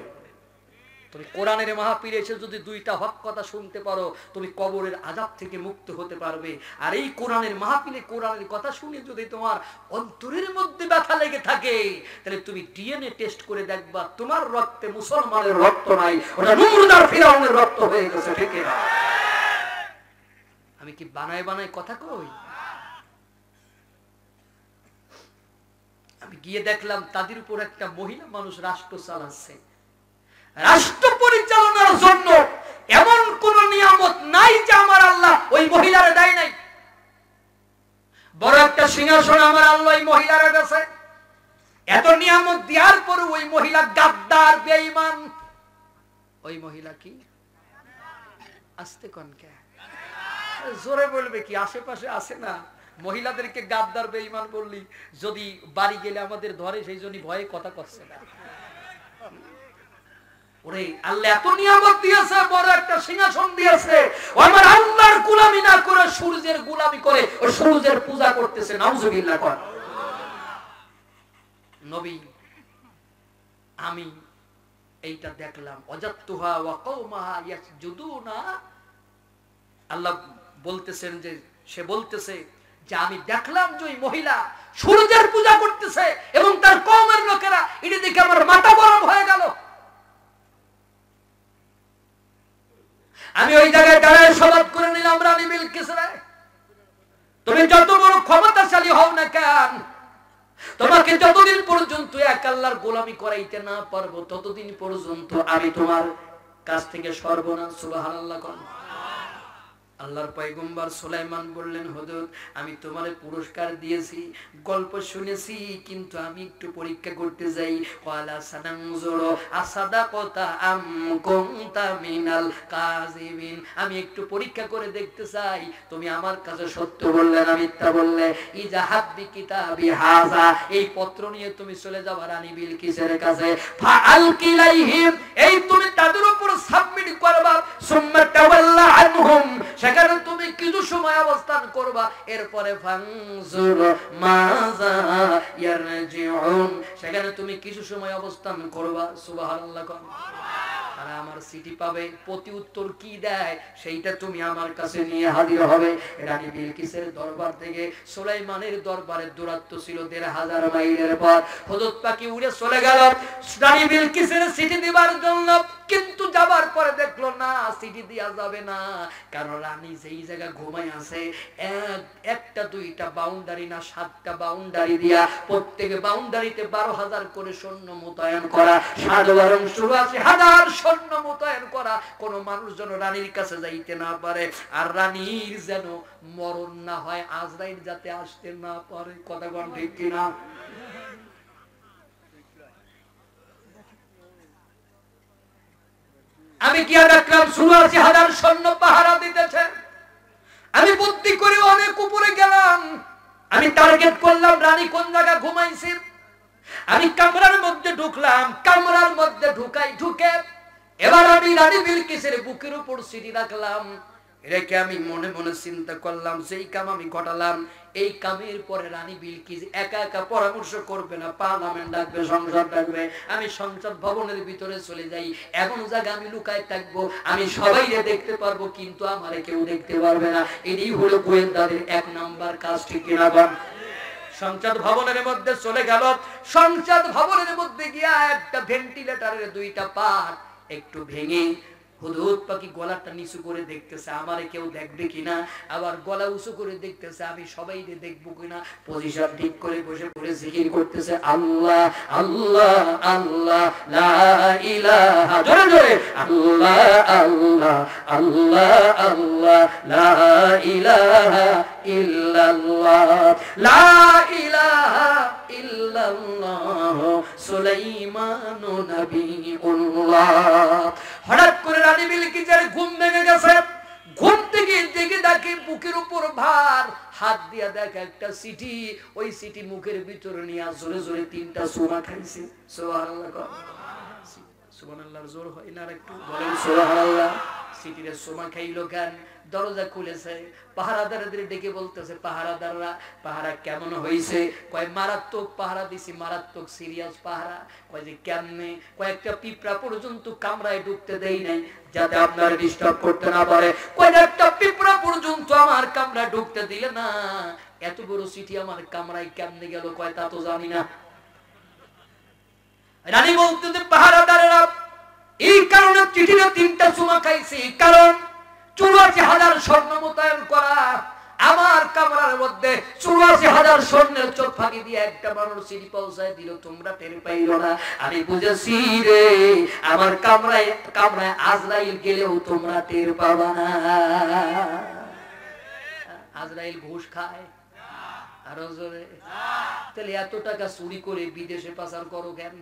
তুমি কোরআনের মাহফিলে এসে যদি 2টা হক কথা শুনতে পারো তুমি কবরের আযাব থেকে মুক্ত হতে পারবে। আর এই কোরআনের মাহফিলে কোরআনের কথা শুনে যদি তোমার অন্তরের মধ্যে ব্যথা লেগে থাকে তাহলে তুমি ডিএনএ টেস্ট করে দেখবা তোমার রক্তে মুসলমানের রক্ত নাই, ওটা নমরুদ আর ফিরাউনের রক্ত হয়ে গেছে। ঠিক না? আমি কি বানায় বানায় কথা কই? আমি গিয়ে দেখলাম তাদের উপর একটা মহিলা মানুষ রাষ্ট্র চালাচ্ছে। রাষ্ট্র পরিচালনার জন্য এমন কোন নিয়ামত নাই যে আমার আল্লাহ ওই মহিলারে দেয় নাই। বড় একটা সিংহাসন আমার আল্লাহ এই মহিলার কাছে, এত নিয়ামত দেওয়ার পরে ওই মহিলা গাদ্দার বেঈমান। ওই মহিলা কি আস্তে কনকে জোরে বলবে কি, আশেপাশে আছে না মহিলাদেরকে গাদ্দার বেঈমান বললি যদি বাড়ি গেলে আমাদের ধরে, সেই জন্যই ভয়ে কথা করছে না। ওরে আল্লাহ এত নিয়ামত দিয়েছে, বড় একটা সিংহাসন দিয়েছে, আমার আল্লাহর গোলামি না করে সূর্যের গোলামি করে ও সূর্যের পূজা করতেছে। নাউজুবিল্লাহ কর। নবী আমি এইটা দেখলাম, ওয়াজাতুহা ওয়া কওমাহা ইয়াসজুদুনা। আল্লাহ বলতেছেন যে সে বলতেছে যে আমি দেখলাম যে ওই মহিলা সূর্যের পূজা করতেছে এবং তার কওমের লোকেরা, এটা দেখে আমার মাথা গরম হয়ে গেল। আমি ওই জায়গায় দাঁড়ায় শপথ করে নিলাম, রানী বিলকিস রে, তুমি যত বড় ক্ষমতাশালী হও না কেন, তোমাকে যতদিন পর্যন্ত এক আল্লাহর গোলামি করাইতে না পারবো ততদিন পর্যন্ত আমি তোমার কাছ থেকে সরব না। সুবহানাল্লাহ। আল্লাহর পয়গম্বর সুলাইমান বললেন, হুজুর আমি তোমারে পুরস্কার দিয়েছি, গল্প শুনেছি, কিন্তু আমি একটু পরীক্ষা করতে যাই। ক্বালা সানানজুরু আসাদাকাতা আম কুনতা মিনাল কাযিবিন। আমি একটু পরীক্ষা করে দেখতে চাই তুমি আমার কাছে সত্য বললে না মিথ্যা বললে। ইজাহাব বিকিতাবি হাযা, এই পত্র নিয়ে তুমি চলে যাবা রানী বিলকিসের কাছে। ফাআলকিলাইহিম, এই তুমি তাদের উপর সাবমিট করবা। সুম্মা তাওয়াল্লা আনহুম, সেখানে তুমি কিছু সময় অবস্থান করবা, এরপরে ফানজুর মাযা ইয়ারজিউন, সেখানে তুমি কিছু সময় অবস্থান করবা। সুবহানাল্লাহ। আর আমার চিঠি পাবে, প্রতি উত্তর কি দেয় সেইটা তুমি আমার কাছে নিয়ে হাজির হবে। রানী বিলকিসের দরবার থেকে সুলাইমানের দরবারের দূরত্ব ছিল ১৫০০ মাইলের পর। হযরত পাখি উড়ে চলে গেল রানী বিলকিসের চিঠি দিবার জন্য, কিন্তু যাবার পরে দেখলো না চিঠি দেয়া যাবে না, কারণ রানী যেই জায়গা ঘুমাই আছে একটা দুইটা বাউন্ডারি না ৭টা বাউন্ডারি দিয়া, প্রত্যেক বাউন্ডারিতে ১২,০০০ করে সৈন্য মোতায়েন করা, ৮,৮৪,০০০ সৈন্য মোতায়েন করা, কোন মানুষ যেন রানীর কাছে যাইতে না পারে, আর রানীর যেন মরণ না হয়, আজরাইল যাতে আসতে না পারে। কথা কোন ঠিক কিনা? আমি কি দেখলাম ৮৪,০০০ সৈন্য পাহারা দিতেছে। আমি বুদ্ধি করে অনেক উপরে গেলাম, আমি টার্গেট করলাম রানী কোন জায়গা ঘুমাইছে। আমি কামরার মধ্যে ঢুকলাম, কামরার মধ্যে ঢুকে এবার আমি রানী বিলকিসের বুকের উপর সিঁড়ি রাখলাম, রেখে আমি মনে মনে চিন্তা করলাম যেই কাম আমি ঘটালাম, এই কামের পরে রানী বিলকিস একা একা পরামর্শ করবে না, পার্লামেন্ট ডাকবে, সংসদ ডাকবে। আমি সংসদ ভবনের ভিতরে চলে যাই, এমন জায়গা আমি লুকায় থাকবো, আমি সবাইকে দেখতে পারবো কিন্তু আমারে কেউ দেখতে পারবে না। এটাই হলো গোয়েন্দাদের ১ নাম্বার কাজ, ঠিক কিনা বল? সংসদ ভবনের মধ্যে চলে গেল। সংসদ ভবনের মধ্যে গিয়া একটা ভেন্টিলেটরের 2টা পাত একটু ভেঙে হুদহুদ পাখি গলাটা নিচু করে দেখতেছে আমারে কেউ দেখবে কিনা, আবার গলা উঁচু করে দেখতেছে আমি সবাইকে দেখবো কিনা। পজিশন ঠিক করে বসে পড়ে জিকির করতেছে, আল্লাহ আল্লাহ আল্লাহ লা ইলাহা, জোরে জোরে আল্লাহ আল্লাহ আল্লাহ আল্লাহ লা ইলাহা ইল্লাল্লাহ লা ইলাহা ইল্লাল্লাহ সুলাইমানু নবিয়ুল্লাহ। হঠাৎ করে রানী বিলকিসের ঘুম ভেঙে গেছে। ঘুম থেকে জেগে দেখে বুকের উপর ভার, হাত দিয়া দেখে একটা চিঠি, ওই চিঠি মুখের ভিতরে নিয়ে জোরে জোরে 3টা চুমা খাইছে। সুবহানাল্লাহ। সুবহানাল্লাহর জোর হয় না একটু বলেন সুবহানাল্লাহ। চিঠিরে চুমা খাইলো কেন? দরজা খুলেছে, পাহারাদারদের ডেকে বলতেছে, পাহারাদাররা পাহারা কেমন হয়েছে? কয় মারাত্মক পাহারা দিছি, মারাত্মক সিরিয়াস পাহারা। কয় যে কেমনে? কয়েকটা পিঁপড়া পর্যন্ত কামরায় ঢুকতে দেই নাই যাতে আপনার ডিস্টার্ব করতে না পারে। কয় একটা পিঁপড়া পর্যন্ত আমার কামরা ঢুকতে দিলে না। এত বড় চিঠি আমার কামরায় কেমনে গেল? কয় তা তো জানি না। রানী বলতেছে, পাহারাদারেরা এই কারণে চিঠিতে 3টা চুমা খাইছি, কারণ ৮৪,০০০ সৈন্য মোতায়েন করা, আমার কামরার মধ্যে ৮৪,০০০ সৈন্যের চোখ ফাঁকি দিয়ে একটা মানুষ চিঠি পৌঁছায় দিল, তোমরা টের পাইলো না। আমি বুঝেছি রে, আমার কামরায় আজরাইল গেলেও তোমরা টের পাবা না। আজরাইল ঘুষ খায়? আরো জোরে। তাহলে এত টাকা চুরি করে বিদেশে পাচার করো কেন?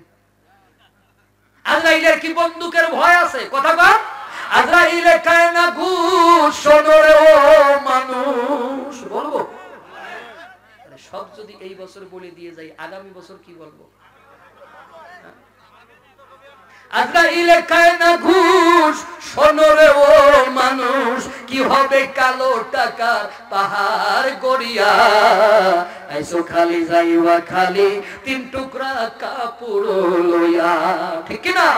আজরাইলের কি বন্দুকের ভয় আছে? কথা বল। আজরাইলে খায় না ঘুষ, শোনো রে ও মানুষ। বলবো সব যদি এই বছর বলে দিয়ে যাই, আগামী বছর কি বলবো? আজরাইলে খায় না ঘুষ, শোনো রে ও মানুষ, কি হবে কালো টাকার পাহাড় গড়িয়া। আইসো খালি যাইবা খালি, 3 টুকরা কাপড় লইয়া। ঠিক না?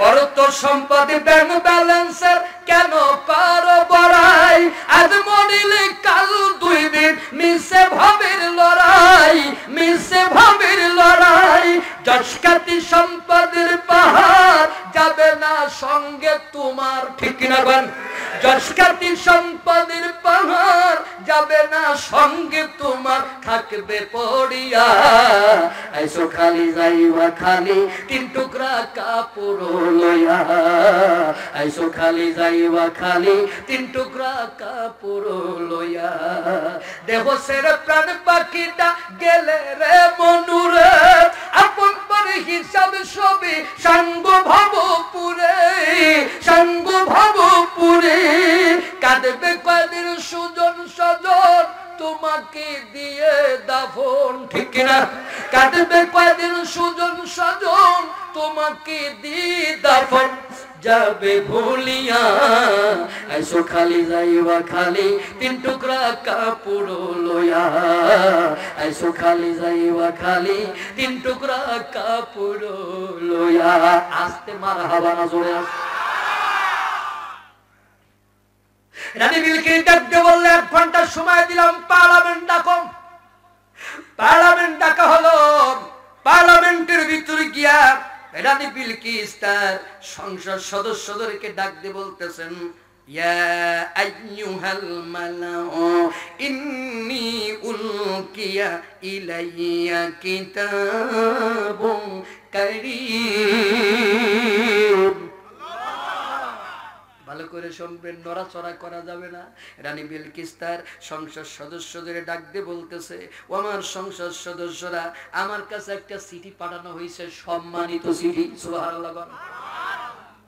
অর্থ সম্পদ ব্যাংক ব্যালেন্সের কেন পারো বড়াই? আজ মরিলে কাল 2 দিন, মিশে ভাবের লড়াই, মিশে ভাবের লড়াই। যশকাতি সম্পদের পাহাড় যাবে না সঙ্গে তোমার। ঠিক না বল? যশকাতি সম্পদের পাহাড় যাবে না সঙ্গে তোমার, থাকবে পড়িয়া। আইসো খালি যাইবা খালি, 3 টুকরা কাপড় লইয়া। আইসো খালি যাইবা খালি, 3 টুকরা কাপড় লইয়া। দেহ সেরে প্রাণ পাখিটা গেলে রে মনুরে, আপন পরে হিসাব সবে সাঙ্গ ভবপুরে, সাঙ্গ ভবপুরে। কাঁদবে কয়দিন সুজন সজন, তোমাকে দিয়ে দাফন। ঠিক না? কাঁদবে কয়দিন সুজন সজন, তোমাকে দিয়ে দাফন যাবে ভুলিয়া। আইসো খালি যাইবা খালি, 3 টুকরা কাপড় লইয়া। আইসো খালি যাইবা খালি, 3 টুকরা কাপড় লইয়া। আস্তে মারহাবা না জোরে আস। রানী বিলকিস ডাকতে বললে 1 ঘন্টা সময় দিলাম, পার্লামেন্ট ডাকো। পার্লামেন্ট ডাকা হলো। পার্লামেন্টের ভিতরে গিয়া রানী বিলকিস তার সংসদ সদস্যদেরকে ডাক দিয়ে বলতেছেন, ইয়া আইয়ুহাল মালাউ ইন্নী উলকিয়া ইলাইয়া কিতাবুন কারীম। ভালো করে শুনবেন, নড়াচড়া করা যাবে না। রানী বিলকিস তার সংসদ সদস্যদের ডাক দিয়ে বলতেছে, ও আমার সংসদ সদস্যরা, আমার কাছে একটা চিঠি পাঠানো হয়েছে, সম্মানিত চিঠি। সুবহানাল্লাহ।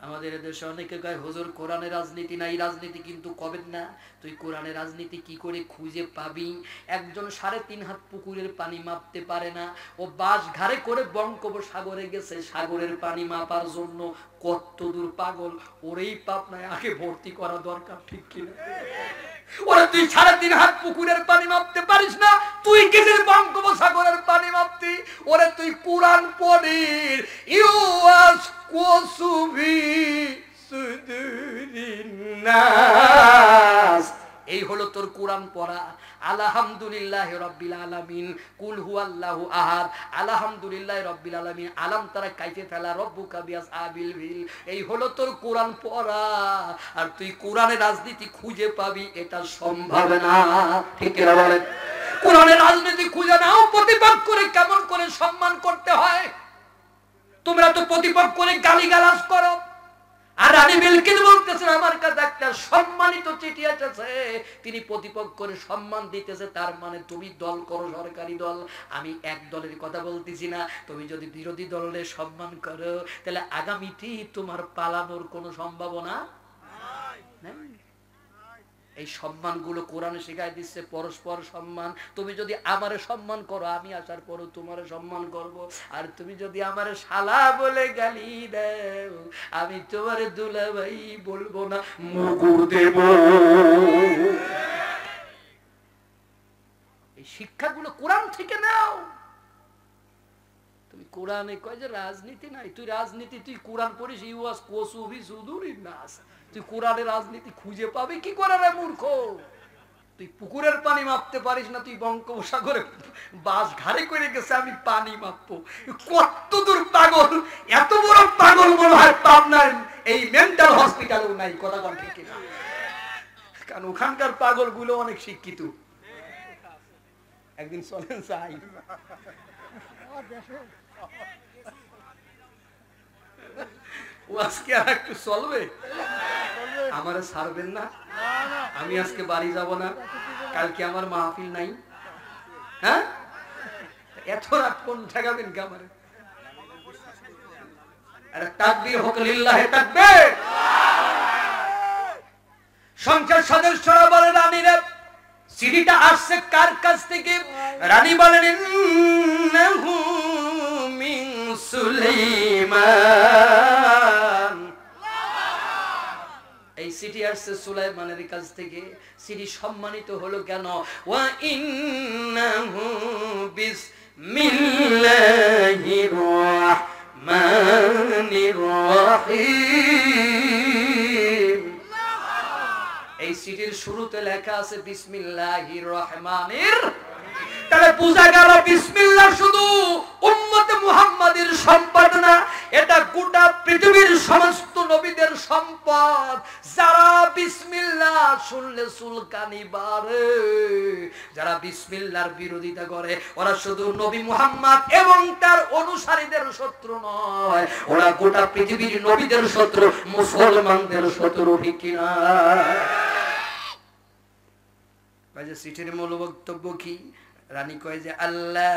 আমাদের দেশে অনেকে কয় হুজুর কোরআনের রাজনীতি নাই। রাজনীতি কিন্তু কবেন না। তুই কোরআনের রাজনীতি কি করে খুঁজে পাবি? একজন 3.5 হাত পুকুরের পানি মাপতে পারে না, ও বাঁশ ঘাড়ে করে বঙ্গোপসাগরে গেছে সাগরের পানি মাপার জন্য। কত দূর পাগল! ওরেই পাবনায় আগে ভর্তি করা দরকার। ঠিক কিনা? ওরে তুই 3.5 হাত পুকুরের পানি মাপতে পারিস না, তুই গেছিস বঙ্গোপসাগরের পানি মাপতি। ওরে তুই কোরআন পড়ির ইউয়াস কোসুবি সুদুরিন্নাস। এই হলো তোর কোরআন পড়া। আলহামদুলিল্লাহি রাব্বিল আলামিন, কুল হুয়াল্লাহু আহাদ, আলহামদুলিল্লাহি রাব্বিল আলামিন, আলাম তারা কাইফে ফেলা রব্বুকা বিআসহাবিল ফিল। এই হলো তোর কোরআন পড়া। আর তুই কোরআনের রাজনীতি খুঁজে পাবি এটা সম্ভব না। ঠিক কি না বলেন? কোরআনের রাজনীতি খুঁজে নাও, প্রতিপক্ষ করে কেমন করে সম্মান করতে হয়। তোমরা তো প্রতিপক্ষ করে গালিগালাজ করো। আর রানী বিলকিস বলতেছেন, আমার কাছে একটা সম্মানিত চিঠি আছে, তিনি প্রতিপক্ষের সম্মান দিতেছে। তার মানে তুমি দল করো, সরকারি দল। আমি এক দলের কথা বলতেছি না। তুমি যদি বিরোধী দলের সম্মান করো, তাহলে আগামীতে তোমার পালানোর কোনো সম্ভাবনা নাই। এই সম্মানগুলো কোরআনে শিখাই দিচ্ছে, পরস্পর সম্মান। তুমি যদি আমারে সম্মান করো, আমি আসার পরও তোমারে সম্মান করব। আর তুমি যদি আমারে শালা বলে গালি দাও, আমি তোমারে দুলাভাই বলবো না, মুকুর দেব। এই শিক্ষাগুলো কোরআন থেকে নাও। তুমি কোরআনে কয় যে রাজনীতি নাই, তুই রাজনীতি, তুই কোরআন পড়িস, ইউয়াস কোসুবি সুদুরিন্নাস। তুই কোরআনের রাজনীতি খুঁজে পাবি কি করে রে মূর্খ? তুই পুকুরের পানি মাপতে পারিস না, তুই বঙ্গোপসাগরে বাস ঘাড়ে করে গেছে আমি পানি মাপবো। কত দূর পাগল! এত বড় পাগল মনে হয় পাবনার এই মেন্টাল হসপিটালেও নাই। কথা বল ঠিক না? কারণ ওখানকার পাগল গুলো অনেক শিক্ষিত। একদিন চলেন চাই, ও আজকে আর একটু চলবে, আমারে ছাড়বেন না। আমি আজকে বাড়ি যাব না, কালকে আমার মাহফিল নাই। হ্যাঁ, এত রাত কোন ঠেকাবেন কামারে? আরে তাকবীর হোক, লিল্লাহে তাকবীর। সংসার সদস্যরা বলে রানীরা সিডিটা আসছে কার কাছ থেকে? রানী বলেন ইন্নাহু মিন সুলাইমান। এই সিডি আসছে সুলাইমানের কাছ থেকে। সিডি সম্মানিত হলো কেন? ওয়া ইন্নাহু বিসমিল্লাহির রাহমানির রাহিম। এই সিডির শুরুতে লেখা আছে বিসমিল্লাহির রহমানির। তাহলে বোঝা গেল বিসমিল্লাহ শুধু উম্মতে মুহাম্মাদের সম্পদ না, এটা গোটা পৃথিবীর সমস্ত নবীদের সম্পদ। যারা বিসমিল্লাহ শুনলে চুলকানি বাড়ে, যারা বিসমিল্লাহর বিরোধিতা করে, ওরা শুধু নবী মুহাম্মদ এবং তার অনুসারীদের শত্রু নয়, ওরা গোটা পৃথিবীর নবীদের শত্রু, মুসলমানদের শত্রু। ঠিক কিনা? চিঠির মূল বক্তব্য কি? রানী কয় যে আল্লাহ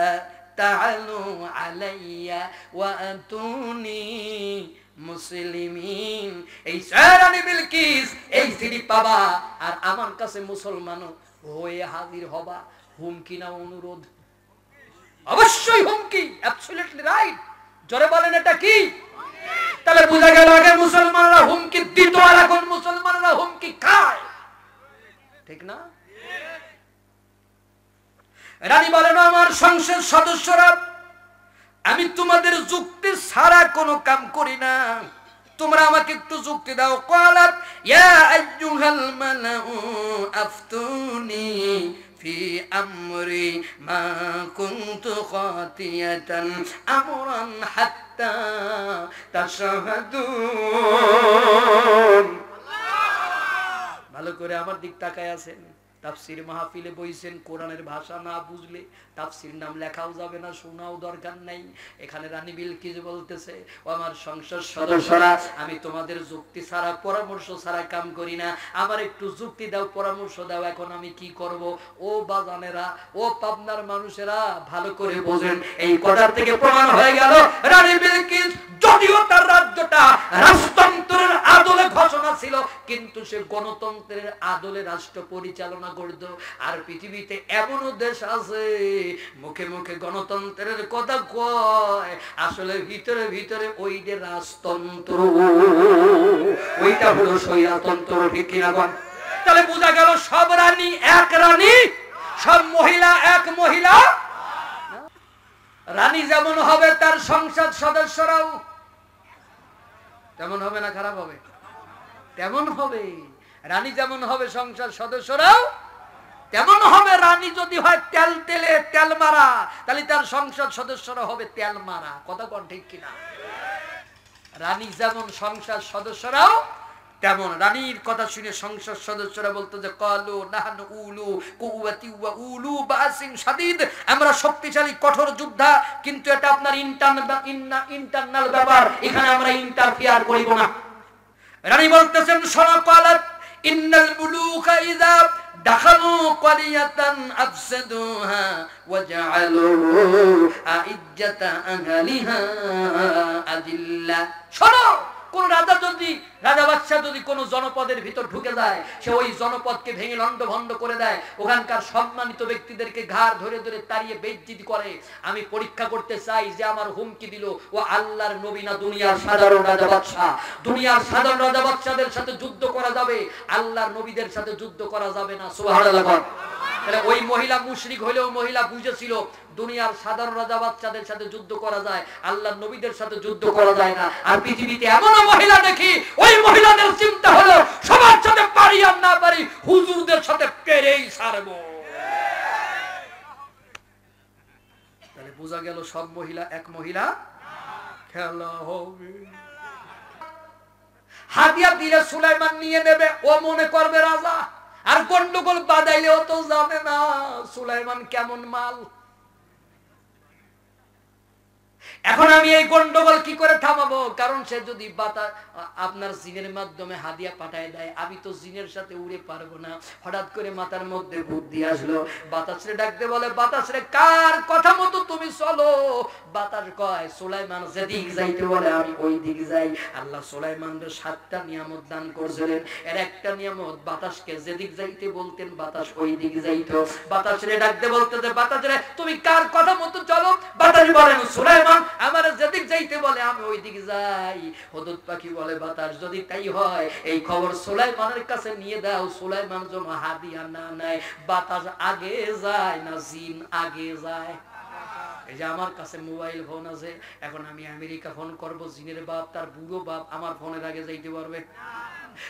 তাআলু আলাইয়া ওয়া আতুনি মুসলিমিন। এই রানী বিলকিস এই চিঠি পাবা আর আমার কাছে মুসলমান হয়ে হাজির হবা। হুমকি না অনুরোধ? অবশ্যই হুমকি, অ্যাবসলিউটলি রাইট। জোরে বলেন এটা কি? তাহলে বোঝা গেল আগে মুসলমানরা হুমকি দিত আর এখন মুসলমানরা হুমকি খায়। ঠিক না? রানী বলেন আমার সংসদ সদস্যরা, আমি তোমাদের যুক্তি ছাড়া কোনো কাম করি না, তোমরা আমাকে একটু যুক্তি দাও। ক্বালাত ইয়া আইয়ুহাল মালাউ আফতুনি ফি আমরি মা কুনতু খাতিয়াতান আমরান হাত্তা তাশহাদুন। ভালো করে আমার দিক তাকায় আছেন। তাফসীর মাহফিলে বইছেন, কোরআনের ভাষা না বুঝলে তাফসীর নাম লেখাও যাবে না, শোনাও দরকার নাই। এখানে রানী বিলকিস বলতেছে, ও আমার সংসদ সদস্যরা, আমি তোমাদের যুক্তি ছাড়া পরামর্শ ছাড়া কাম করি না, আমার একটু যুক্তি দাও, পরামর্শ দাও, এখন আমি কি করব? ও বাজানেরা, ও পাবনার মানুষেরা ভালো করে বোঝেন। এই কথার থেকে প্রমাণ হয়ে গেল রানী বিলকিস যদিও তার রাজ্যটা রাজতন্ত্রের আদলে ঘোষণা ছিল, কিন্তু সে গণতন্ত্রের আদলে রাষ্ট্র পরিচালনা করত। আর পৃথিবীতে এমনও দেশ আছে মুখে মুখে গণতন্ত্রের কথা কয়, আসলে ভিতরে ভিতরে ওইটা রাজতন্ত্র, ওইটা হলো স্বৈরতন্ত্র। ঠিক কিনা? তাহলে বোঝা গেল সব রানী এক রানী, সব মহিলা এক মহিলা। রানী যেমন হবে তার সংসদ সদস্যরাও তেমন হবে না? খারাপ হবে? তেমন হবে। রানী যেমন হবে সংসদ সদস্যরাও তেমন হবে। রানী যদি হয় তেল তেলে তেল মারা, তাহলে তার সংসদ সদস্যরা হবে তেল মারা। কথা কোন ঠিক কিনা? রানী যেমন সংসদ সদস্যরাও তেমন। রানীর কথা শুনে সংসদ সদস্যরা বলতো যে কালু নাহনু উলু কুওয়াতি ওয়া উলু বাসিন শাদীদ, আমরা শক্তিশালী কঠোর যোদ্ধা, কিন্তু এটা আপনার ইন্টারনাল ব্যাপার, এখানে আমরা ইন্টারফিয়ার করিব না। রানী বলতেছেন শোনো, কালাত ইন্নাল মুলুকা ইযা দাখালু ক্বারিয়াতান আফসাদুহা ওয়া জাআলু আইজ্জাতা আহলিহা আদিল্লা। শোনো, কোন রাজা যদি, রাজা বাদশা যদি কোন জনপদের ভিতর ঢুকে যায়, সে ওই জনপদকে ভেঙে লন্ডভন্ড করে দেয়, ওখানকার সম্মানিত ব্যক্তিদেরকে ঘাড় ধরে ধরে তাড়িয়ে বেইজ্জতি করে। আমি পরীক্ষা করতে চাই যে আমার হুমকি দিল ও আল্লাহর নবী না দুনিয়ার সাধারণ রাজা বাদশা। দুনিয়ার সাধারণ রাজা বাদশাদের সাথে যুদ্ধ করা যাবে, আল্লাহর নবীদের সাথে যুদ্ধ করা যাবে না। সুবহানাল্লাহ। তাহলে ওই মহিলা মুশরিক হলেও মহিলা বুঝেছিল দুনিয়ার সাধারণ রাজা বাদশাদের সাথে যুদ্ধ করা যায়, আল্লাহর নবীদের সাথে যুদ্ধ করা যায় না। আর পৃথিবীতে এমন মহিলা দেখি, ওই মহিলাদের চিন্তা হলো সবার সাথে পারি আর না পারি, হুজুরদের সাথে পেরেই ছাড়বো। তাহলে বোঝা গেল সব মহিলা এক মহিলা। খেলা হবে। হাদিয়া দিলে সুলাইমান নিয়ে নেবে, ও মনে করবে রাজা, আর গন্ডগোল বাঁধাইলেও তো জানে না সুলাইমান কেমন মাল। এখন আমি এই গন্ডগোল কি করে থামাবো? কারণ সে যদি আপনার জিনের মাধ্যমে হাদিয়া পাঠায় দেয়, আমি তো জিনের সাথে উড়ে পারবো না। হঠাৎ করে মাথার মধ্যে বুদ্ধি আসলো, বাতাসরে ডাকতে বলে, বাতাসরে কার কথা মতো তুমি চলো? বাতাস কয়, সুলাইমান যেদিক যাইতে বলে আমি ওই দিক যাই। আল্লাহ সুলাইমানের 7টা নিয়ামত দান করছিলেন, এর একটা নিয়ামত বাতাসকে যেদিক যাইতে বলতেন বাতাস ওই দিক যাইতো। বাতাসরে ডাকতে বলতে যে, বাতাসরে তুমি কার কথা মতো চলো? বাতাস বলেন, সুলাইমান আমার যেদিক যাইতে বলে আমি ওই দিকে যাই। হুদুদ পাখি বলে, বাতাস যদি তাই হয় এই খবর সুলাইমানের কাছে নিয়ে দাও, সুলাইমান যেন হাদিয়া না নেয়। বাতাস আগে যায় না জিন আগে যায়? এই যে আমার কাছে মোবাইল ফোন আছে, এখন আমি আমেরিকা ফোন করব, জিনের বাপ তার বুড়ো বাপ আমার ফোনের আগে যাইতে পারবে?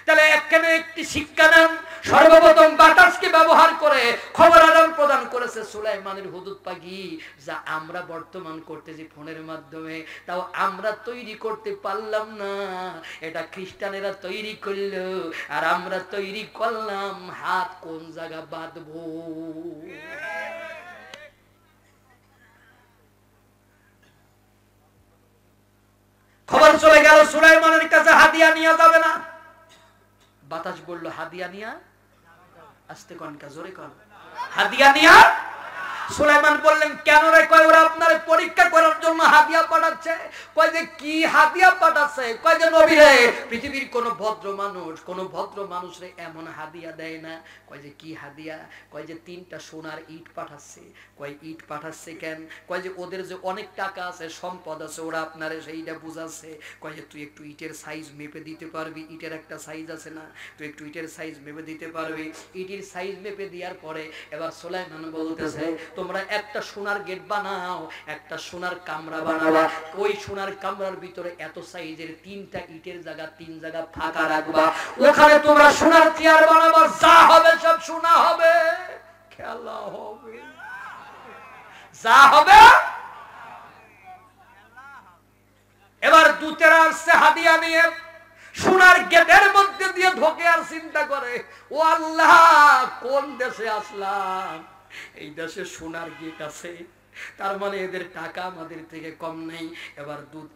তাহলে এখানে একটি শিক্ষা নেন, সর্বপ্রথম বাতাসকে ব্যবহার করে খবর আদান প্রদান করেছে সুলাইমানের হুদুদ পাখি, যা আমরা বর্তমান করতেছি ফোনের মাধ্যমে, তাও আমরা তৈরি করতে পারলাম না। এটা খ্রিস্টানেরা তৈরি করলো আর আমরা তৈরি করলাম, হাত কোন জায়গা বাঁধবো। খবর চলে গেল সুলাইমানের কাছে, হাদিয়া নিয়ে যাবে না। বাতাস বলল, হাদিয়া নিয়া, আস্তে কনকা জোরে কন, হাদিয়া নিয়া। সুলাইমান বললেন, কেন রে? কয় ওরা আপনারে পরীক্ষা করার জন্য হাদিয়া পাঠাচ্ছে। কয় যে কি হাদিয়া পাঠাচ্ছে? কয় যে নবী রে, পৃথিবীর কোন ভদ্র মানুষ রে এমন হাদিয়া দেয় না। কয় যে কি হাদিয়া? কয় যে 3টা সোনার ইট পাঠাচ্ছে। কয় ইট পাঠাচ্ছে কেন? কয় যে ওদের যে অনেক টাকা আছে, সম্পদ আছে, ওরা আপনারে সেইটা বুঝাচ্ছে। কয় যে তুই একটু ইটের সাইজ মেপে দিতে পারবি? ইটের একটা সাইজ আছে না, তুই একটু ইটের সাইজ মেপে দিতে পারবি? ইটের সাইজ মেপে দেওয়ার পরে এবার সুলাইমান বলতেছে, তোমরা একটা সোনার গেট বানাও, একটা সোনার কামরা বানাবা, ওই সোনার কামরার ভিতরে এত সাইজের 3টা ইটের জায়গা 3 জায়গা ফাঁকা রাখবা, ওখানে তোমরা সোনার চেয়ার বানাবা, যা হবে সব সোনা হবে, খেলা হবে, যা হবে। এবার দূতেরা আসছে হাদিয়া নিয়ে, সোনার গেটের মধ্যে দিয়ে ঢোকে আর চিন্তা করে, ও আল্লাহ কোন দেশে আসলাম, এই দেশে সোনার গেট আছে, তার মানে এদের টাকা আমাদের থেকে কম নেই।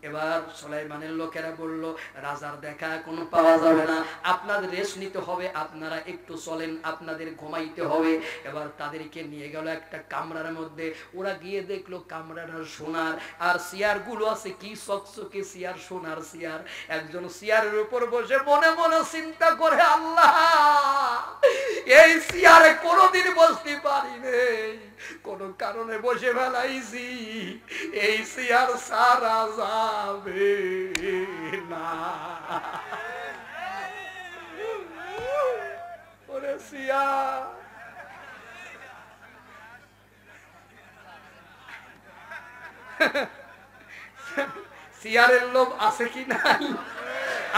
এবার সুলাইমানের লোকেরা বলল, রাজার দেখা কোনো পাওয়া যাবে না, আপনাদের রেস্ট নিতে হবে, আপনারা একটু চলেন, আপনাদের ঘুমাইতে হবে। এবার তাদেরকে নিয়ে গেল একটা কামরার মধ্যে। ওরা গিয়ে দেখলো কামরাটা সোনার, আর চেয়ার গুলো আছে কি চকচকে চেয়ার, সোনার চেয়ার। একজন চেয়ারের উপর বসে মনে মনে চিন্তা করে, আল্লাহ এই চেয়ারে কোনোদিন বসতে পারি নেই, কোন কারণে বসে ফেলাইছি, এই চেয়ার সারা যাবে না। ওরে চেয়ার, চেয়ারের লোভ আছে কি নাই?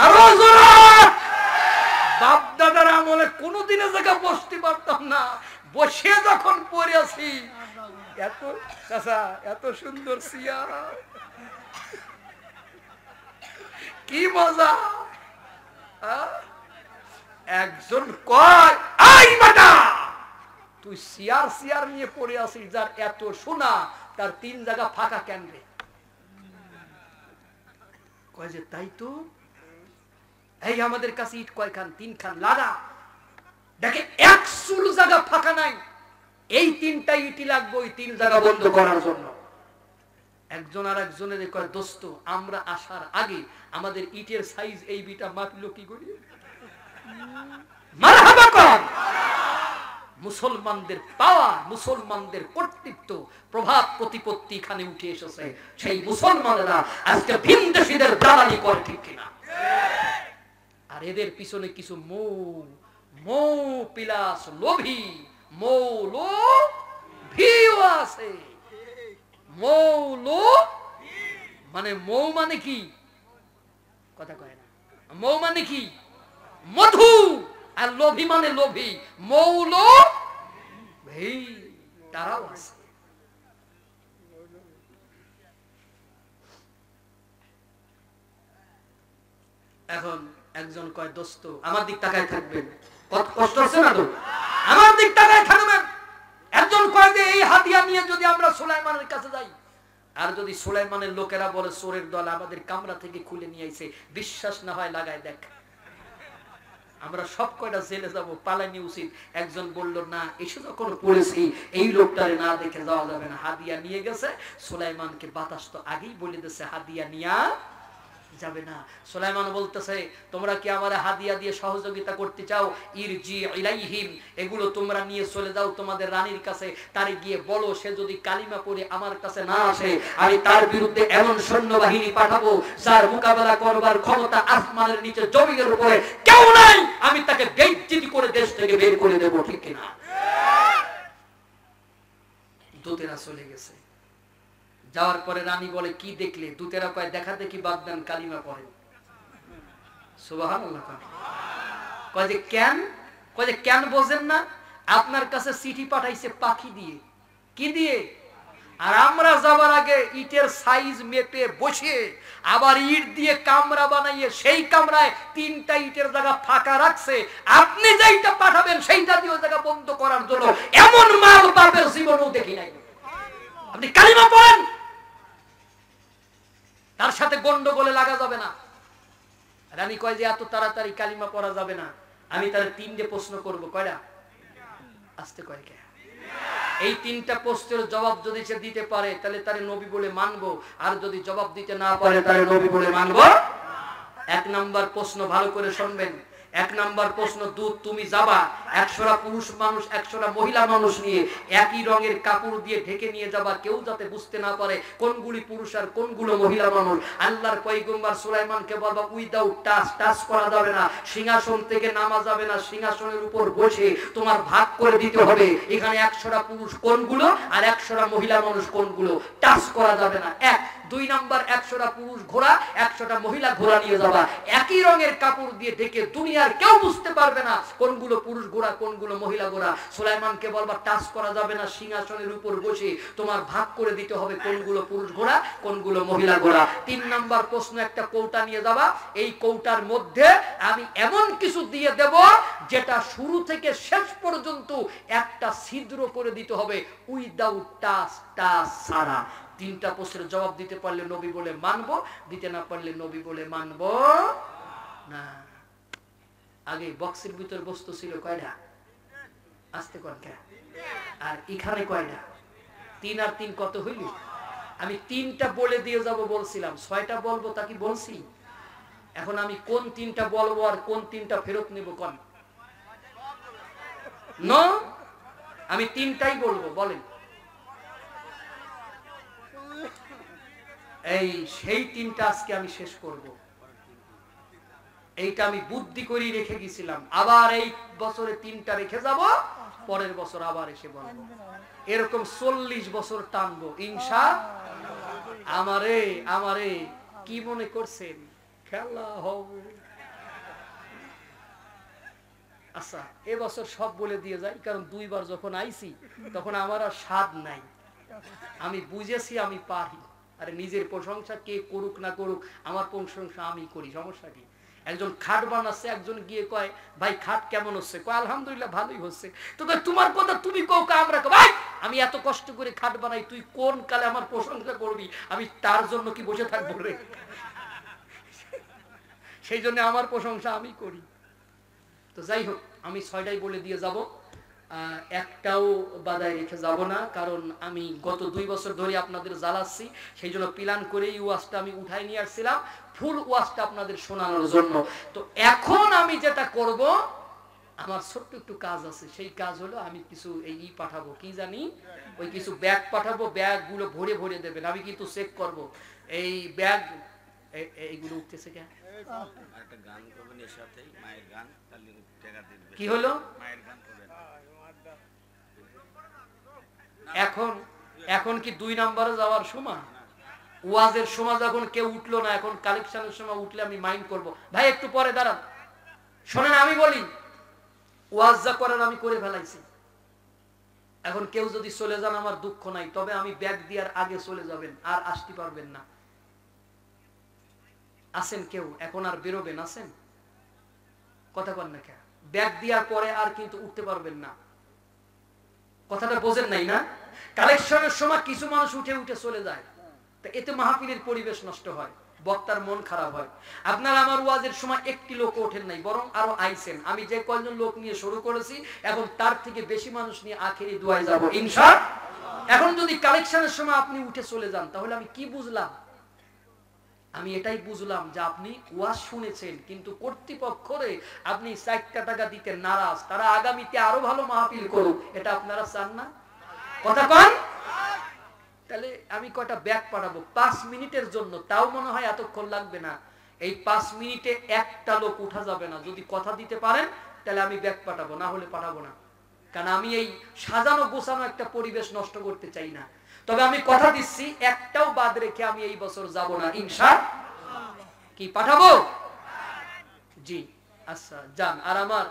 আরো জোরে। বাপ দাদার আমলে কোনোদিনে জায়গা বসতে পারতাম না, বসে যখন পড়ে আছি, এত সুন্দর চেয়ার, কি মজা। একজন কয়, আই বেটা তুই চেয়ার নিয়ে পড়ে আছিস, যার এত সোনা, তার 3 জায়গা ফাঁকা কেন রে? কয় যে তাই তো, এই আমাদের কাছে ইট কয়খান? 3 খান লাগা, দেখে 1 চুল জায়গা ফাঁকা নাই, এই 3টা ইটি লাগবে ওই 3 জায়গা বন্ধ করার জন্য। একজন আর একজনের কয়, দোস্ত আমরা আসার আগে আমাদের ইটের সাইজ এই বিটা মাপলো কি করি? মারহাবা কর। মুসলমানদের পাওয়ার, মুসলমানদের কর্তৃত্ব, প্রভাব প্রতিপত্তি এখানে উঠে এসেছে। সেই মুসলমানেরা আজকে ভিনদেশীদের দালালি করে, ঠিক কিনা? আর এদের পিছনে কিছু মৌ পিলাস লোভী মৌলভীও আছে। মানে মৌ মানে কি? কথা কয় না। মৌ মানে কি? মধু। আর লোভী মানে লোভী, মৌলভী, তারাও আছে। এখন একজন কয়, দোস্ত আমার দিক তাকায় থাকবেন, কষ্ট হচ্ছে না তো, আমার দিক তাকায় থাকবেন। একজন কয় যে এই হাদিয়া নিয়ে যদি আমরা সুলাইমানের কাছে যাই, আর যদি সুলাইমানের লোকেরা বলে চোরের দল আমাদের কামরা থেকে খুলে নিয়ে আইছে, বিশ্বাস না হয় লাগায় দেখ, আমরা সব কয়টা জেলে যাবো, পালানি উচিত। একজন বলল না, এসে যখন পড়েছি এই লোকটারে না দেখে যাওয়া যাবে না, হাদিয়া নিয়ে গেছে। সুলাইমানকে বাতাস তো আগেই বলে দিয়েছে হাদিয়া নিয়া যাবে না। সুলাইমান বলতেছে, তোমরা কি আমার হাদিয়া দিয়ে সহযোগিতা করতে চাও? ইরজি ইলাইহিম, এগুলো তোমরা নিয়ে চলে যাও তোমাদের রানীর কাছে, তারে গিয়ে বলো সে যদি কালিমা পড়ে আমার কাছে না আসে, আমি তার বিরুদ্ধে এমন সৈন্যবাহিনী পাঠাবো যার মোকাবেলা করবার ক্ষমতা আসমানের নিচে জমিনের উপরে কেউ নাই, আমি তাকে বেইজ্জতি করে দেশ থেকে বের করে দেব, ঠিক কিনা? দূতেরা চলে গেছে। যাওয়ার পরে রানী বলে, কি দেখলে? দূতেরা কয়, দেখা দেখি বাগদান কালিমা পড়ে। সুবহানাল্লাহ। কয় যে কেন? কয় যে কেন বোঝেন না? আপনার কাছে চিঠি পাঠাইছে পাখি দিয়ে। কি দিয়ে? আর আমরা যাবার আগে ইটের সাইজ মেপে বসিয়ে আবার ইট দিয়ে কামরা বানাইয়ে সেই কামরায় 3টা ইটের জায়গা ফাঁকা রাখছে, আপনি যেইটা পাঠাবেন সেইটা দিয়ে ওই জায়গা বন্ধ করার জন্য। এমন মাল বাপের জীবনেও দেখি নাই। আপনি কালিমা পড়েন, তার সাথে গন্ডগোলে লাগা যাবে না। রানী কয় যে এত তাড়াতাড়ি কালিমা পড়া যাবে না, আমি তার 3টে প্রশ্ন করব। কয়টা? আস্তে কয় কে? এই 3টা প্রশ্নের জবাব যদি সে দিতে পারে তাহলে তারে নবী বলে মানবো, আর যদি জবাব দিতে না পারে তারে নবী বলে মানবো। 1 নাম্বার প্রশ্ন, ভালো করে শুনবেন। 1 নাম্বার প্রশ্ন, দুধ তুমি যাবা 100টা পুরুষ মানুষ 100টা মহিলা মানুষ নিয়ে একই রঙের কাপড় দিয়ে ঢেকে নিয়ে যাবা, কেউ যাতে বুঝতে না পারে কোনগুলি পুরুষ আর কোনগুলো মহিলা মানুষ। আল্লাহর পয়গম্বর সুলাইমানকে বলবা, উইদাউট টাচ করা যাবে না, সিংহাসন থেকে নামা যাবে না, সিংহাসনের উপর বসে তোমার ভাগ করে দিতে হবে, এখানে 100টা পুরুষ কোনগুলো আর 100টা মহিলা মানুষ কোনগুলো, টাচ করা যাবে না। 1 2 নাম্বার, 100টা পুরুষ ঘোড়া 100টা মহিলা ঘোড়া নিয়ে যাবা, একই রঙের কাপড় দিয়ে ঢেকে দুনিয়ার কেউ বুঝতে পারবে না কোনগুলো পুরুষ ঘোড়া কোনগুলো মহিলা ঘোড়া। সুলাইমানকে বলবা, টাচ করা যাবে না, সিংহাসনের উপর বসে তোমার ভাগ করে দিতে হবে কোনগুলো পুরুষ ঘোড়া কোনগুলো মহিলা ঘোড়া। 3 নাম্বার প্রশ্ন, একটা কৌটা নিয়ে যাবা, এই কৌটার মধ্যে আমি এমন কিছু দিয়ে দেব যেটা শুরু থেকে শেষ পর্যন্ত একটা ছিদ্র করে দিতে হবে, উইদাউট টাচ ছাড়া। 3টা প্রশ্নের জবাব দিতে পারলে নবী বলে মানবো, দিতে না পারলে নবী বলে মানবো না। আগে বক্সের ভিতর বস্তু ছিল কয়টা? আস্তে কয়টা? আর এখানে কয়টা? 3 আর 3 কত হইল? আমি 3টা বলে দিয়ে যাব বলছিলাম, 6টা বলবো তা কি বলছি? এখন আমি কোন 3টা বলবো আর কোন 3টা ফেরত নেব কোন? নো, আমি 3টাই বলবো। বলেন। এই সেই 3টা আজকে আমি শেষ করব। এইটা আমি বুদ্ধি করে রেখে গেছিলাম, আবার এই বছরে 3টা রেখে যাব, পরের বছর আবার এসে বলবো। এরকম 40 বছর টানবো ইনশাআল্লাহ। আমারে কি মনে করছেন খেলা হবে? আচ্ছা, এবছর সব বলে দিয়ে যাই, কারণ 2 বার যখন আইছি তখন আমার আর স্বাদ নাই। আমি বুঝেছি আমি পারি। আরে নিজের প্রশংসা কে করুক না করুক, আমার প্রশংসা আমি করি, সমস্যা কি? একজন খাট বানাচ্ছে, একজন গিয়ে কয়, ভাই খাট কেমন হচ্ছে? কয় আলহামদুলিল্লাহ ভালোই হচ্ছে। তো তোমার কথা তুমি কও, আমরা ভাই আমি এত কষ্ট করে খাট বানাই, তুই কোন কালে আমার প্রশংসা করবি? আমি তার জন্য কি বসে থাকবো রে? সেই জন্য আমার প্রশংসা আমি করি। তো যাই হোক, আমি 6টাই বলে দিয়ে যাব, একটাও বাদায় রেখে যাব না, কারণ আমি গত 2 বছর ধরে আপনাদের জ্বালাচ্ছি, সেই জন্য প্ল্যান করে এই ওয়াজটা আমি উঠাই নিয়ে আসছিলাম ফুল ওয়াজটা আপনাদের শোনানোর জন্য। তো এখন আমি যেটা করব, আমার ছোট্ট একটু কাজ আছে, সেই কাজ হলো আমি কিছু এই পাঠাবো, কি জানি ওই কিছু ব্যাগ পাঠাবো, ব্যাগগুলো ভরে ভরে দেবেন, আমি কিন্তু চেক করব এই ব্যাগ এইগুলো উঠতেছে কেন। কি হলো? এখন কি 2 নম্বরে যাওয়ার সময়? ওয়াজের সময় যখন কেউ উঠলো না, এখন কালেকশনের সময় উঠলে আমি মাইন্ড করব। ভাই একটু পরে দাঁড়ান, শোনেন আমি বলি, ওয়াজ যা করার আমি করে ফেলাইছি। এখন কেউ যদি চলে যান আমার দুঃখ নাই, তবে আমি ব্যাগ দেওয়ার আগে চলে যাবেন, আর আসতে পারবেন না। আছেন কেউ এখন আর বেরোবেন? আছেন? কথা বল না, ব্যাগ দেওয়ার পরে আর কিন্তু উঠতে পারবেন না। কথাটা বোঝেন নাই না? কালেকশনের সময় কিছু মানুষ উঠে উঠে চলে যায়, তো এতে মাহফিলের পরিবেশ নষ্ট হয়, বক্তার মন খারাপ হয়। আপনারা আমার ওয়াজের সময় একটি লোক ওঠেন নাই, বরং আরো আইছেন। আমি যে কয়েকজন লোক নিয়ে শুরু করেছি এখন তার থেকে বেশি মানুষ নিয়ে আখেরি দোয়ায় যাব ইনশাআল্লাহ। এখন যদি কালেকশনের সময় আপনি উঠে চলে যান তাহলে আমি কি বুঝলাম? আমি এটাই বুঝলাম যে আপনি ওয়াজ শুনেছেন কিন্তু কর্তৃপক্ষরে আপনি 4 টাকা দিতে নারাজ, তারা আগামীতে আরো ভালো মাহফিল করুক, এটা আপনারা চান না? কথা কন। তাহলে আমি কয়টা ব্যাগ পাঠাবো 5 মিনিটের জন্য, তাও মনে হয় এতক্ষণ লাগবে না। এই 5 মিনিটে একটা লোক উঠা যাবে না। যদি কথা দিতে পারেন তাহলে আমি ব্যাগ পাঠাবো, না হলে পাঠাবো না। কারণ আমি এই সাজানো গোছানো একটা পরিবেশ নষ্ট করতে চাই না। তবে আমি কথা দিচ্ছি একটাও বাদ রেখে আমি এই বছর যাব না ইনশাআল্লাহ। কি পাঠাবো? জি আচ্ছা যান। আর আমার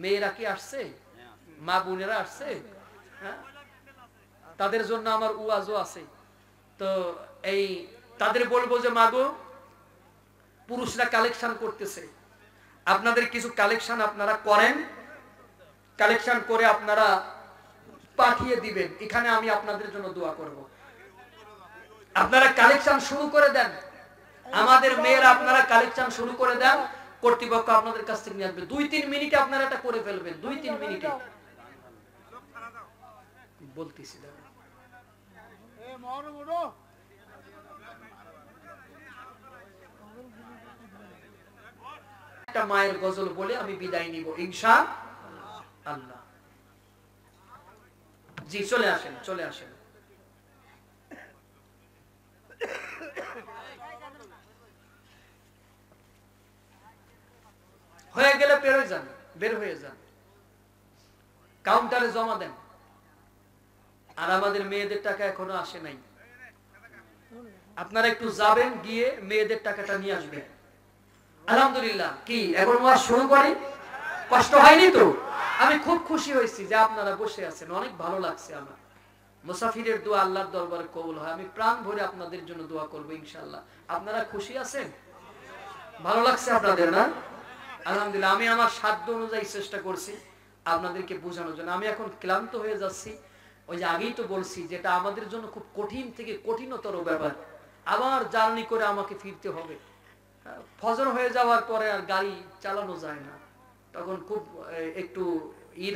মেয়েরা কি আসছে? মা বোনেরা আসছে? হ্যাঁ, তাদের জন্য আমার ওয়াজও আছে। তো এই তাদের বলবো যে মাগো, পুরুষরা কালেকশন করতেছে, আপনাদের কিছু কালেকশন আপনারা করেন, কালেকশন করে আপনারা পাঠিয়ে দিবেন, এখানে আমি আপনাদের জন্য দোয়া করব। আপনারা কালেকশন শুরু করে দেন, আমাদের মেয়েরা আপনারা কালেকশন শুরু করে দেন, কর্তৃপক্ষ আপনাদের কাছ থেকে নিয়ে আসবে। 2-3 মিনিটে আপনারা এটা করে ফেলবেন, 2-3 মিনিটে বলতেছি। একটা মায়ের গজল বলে আমি বিদায় নিব ইনশাআল্লাহ। জি চলে আসেন, চলে আসেন। হয়ে গেলে বের হয়ে যান, বের হয়ে যান, কাউন্টারে জমা দেন। আর আমাদের মেয়েদের টাকা এখনো আসে নাই, আপনারা একটু যাবেন, গিয়ে মেয়েদের টাকাটা নিয়ে আসবেন। আলহামদুলিল্লাহ। কি এখন ওয়াজ শুরু করি? কষ্ট হয়নি তো? আমি খুব খুশি হয়েছি যে আপনারা বসে আছেন, অনেক ভালো লাগছে আমার। মুসাফিরের দোয়া আল্লাহর দরবারে কবুল হয়। আমি প্রাণ ভরে আপনাদের জন্য দোয়া করব ইনশাআল্লাহ। আপনারা খুশি আছেন? ভালো লাগছে আপনাদের না? আলহামদুলিল্লাহ। আমি আমার সাধ্য অনুযায়ী চেষ্টা করছি আপনাদেরকে বোঝানোর জন্য। আমি এখন ক্লান্ত হয়ে যাচ্ছি। ওই যে আগেই তো বলছি, যেটা আমাদের জন্য খুব কঠিন থেকে কঠিনতর ব্যাপার, আবার জার্নি করে আমাকে ফিরতে হবে। ফজর হয়ে যাওয়ার পরে আর গাড়ি চালানো যায় না, তখন খুব একটু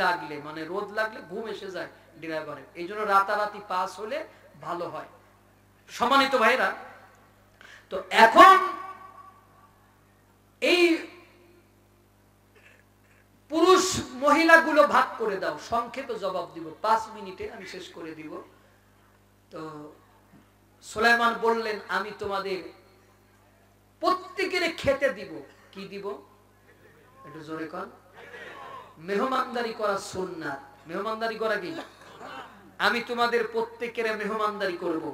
লাগলে, মানে রোদ লাগলে ঘুম এসে যায় ড্রাইভারের। এই জন্য রাতারাতি পাস হলে ভালো হয়। সম্মানিত ভাইরা, তো এখন এই পুরুষ মহিলাগুলো ভাগ করে দাও। সংক্ষেপে জবাব দিব, 5 মিনিটে আমি শেষ করে দিব। তো সুলাইমান বললেন, আমি তোমাদের প্রত্যেকের খেতে দিব। কি দিব? একটু জোরে কর। মেহমানদারি করা সুন্নাত। মেহমানদারি করা কি? আমি তোমাদের প্রত্যেকের মেহমানদারি করব।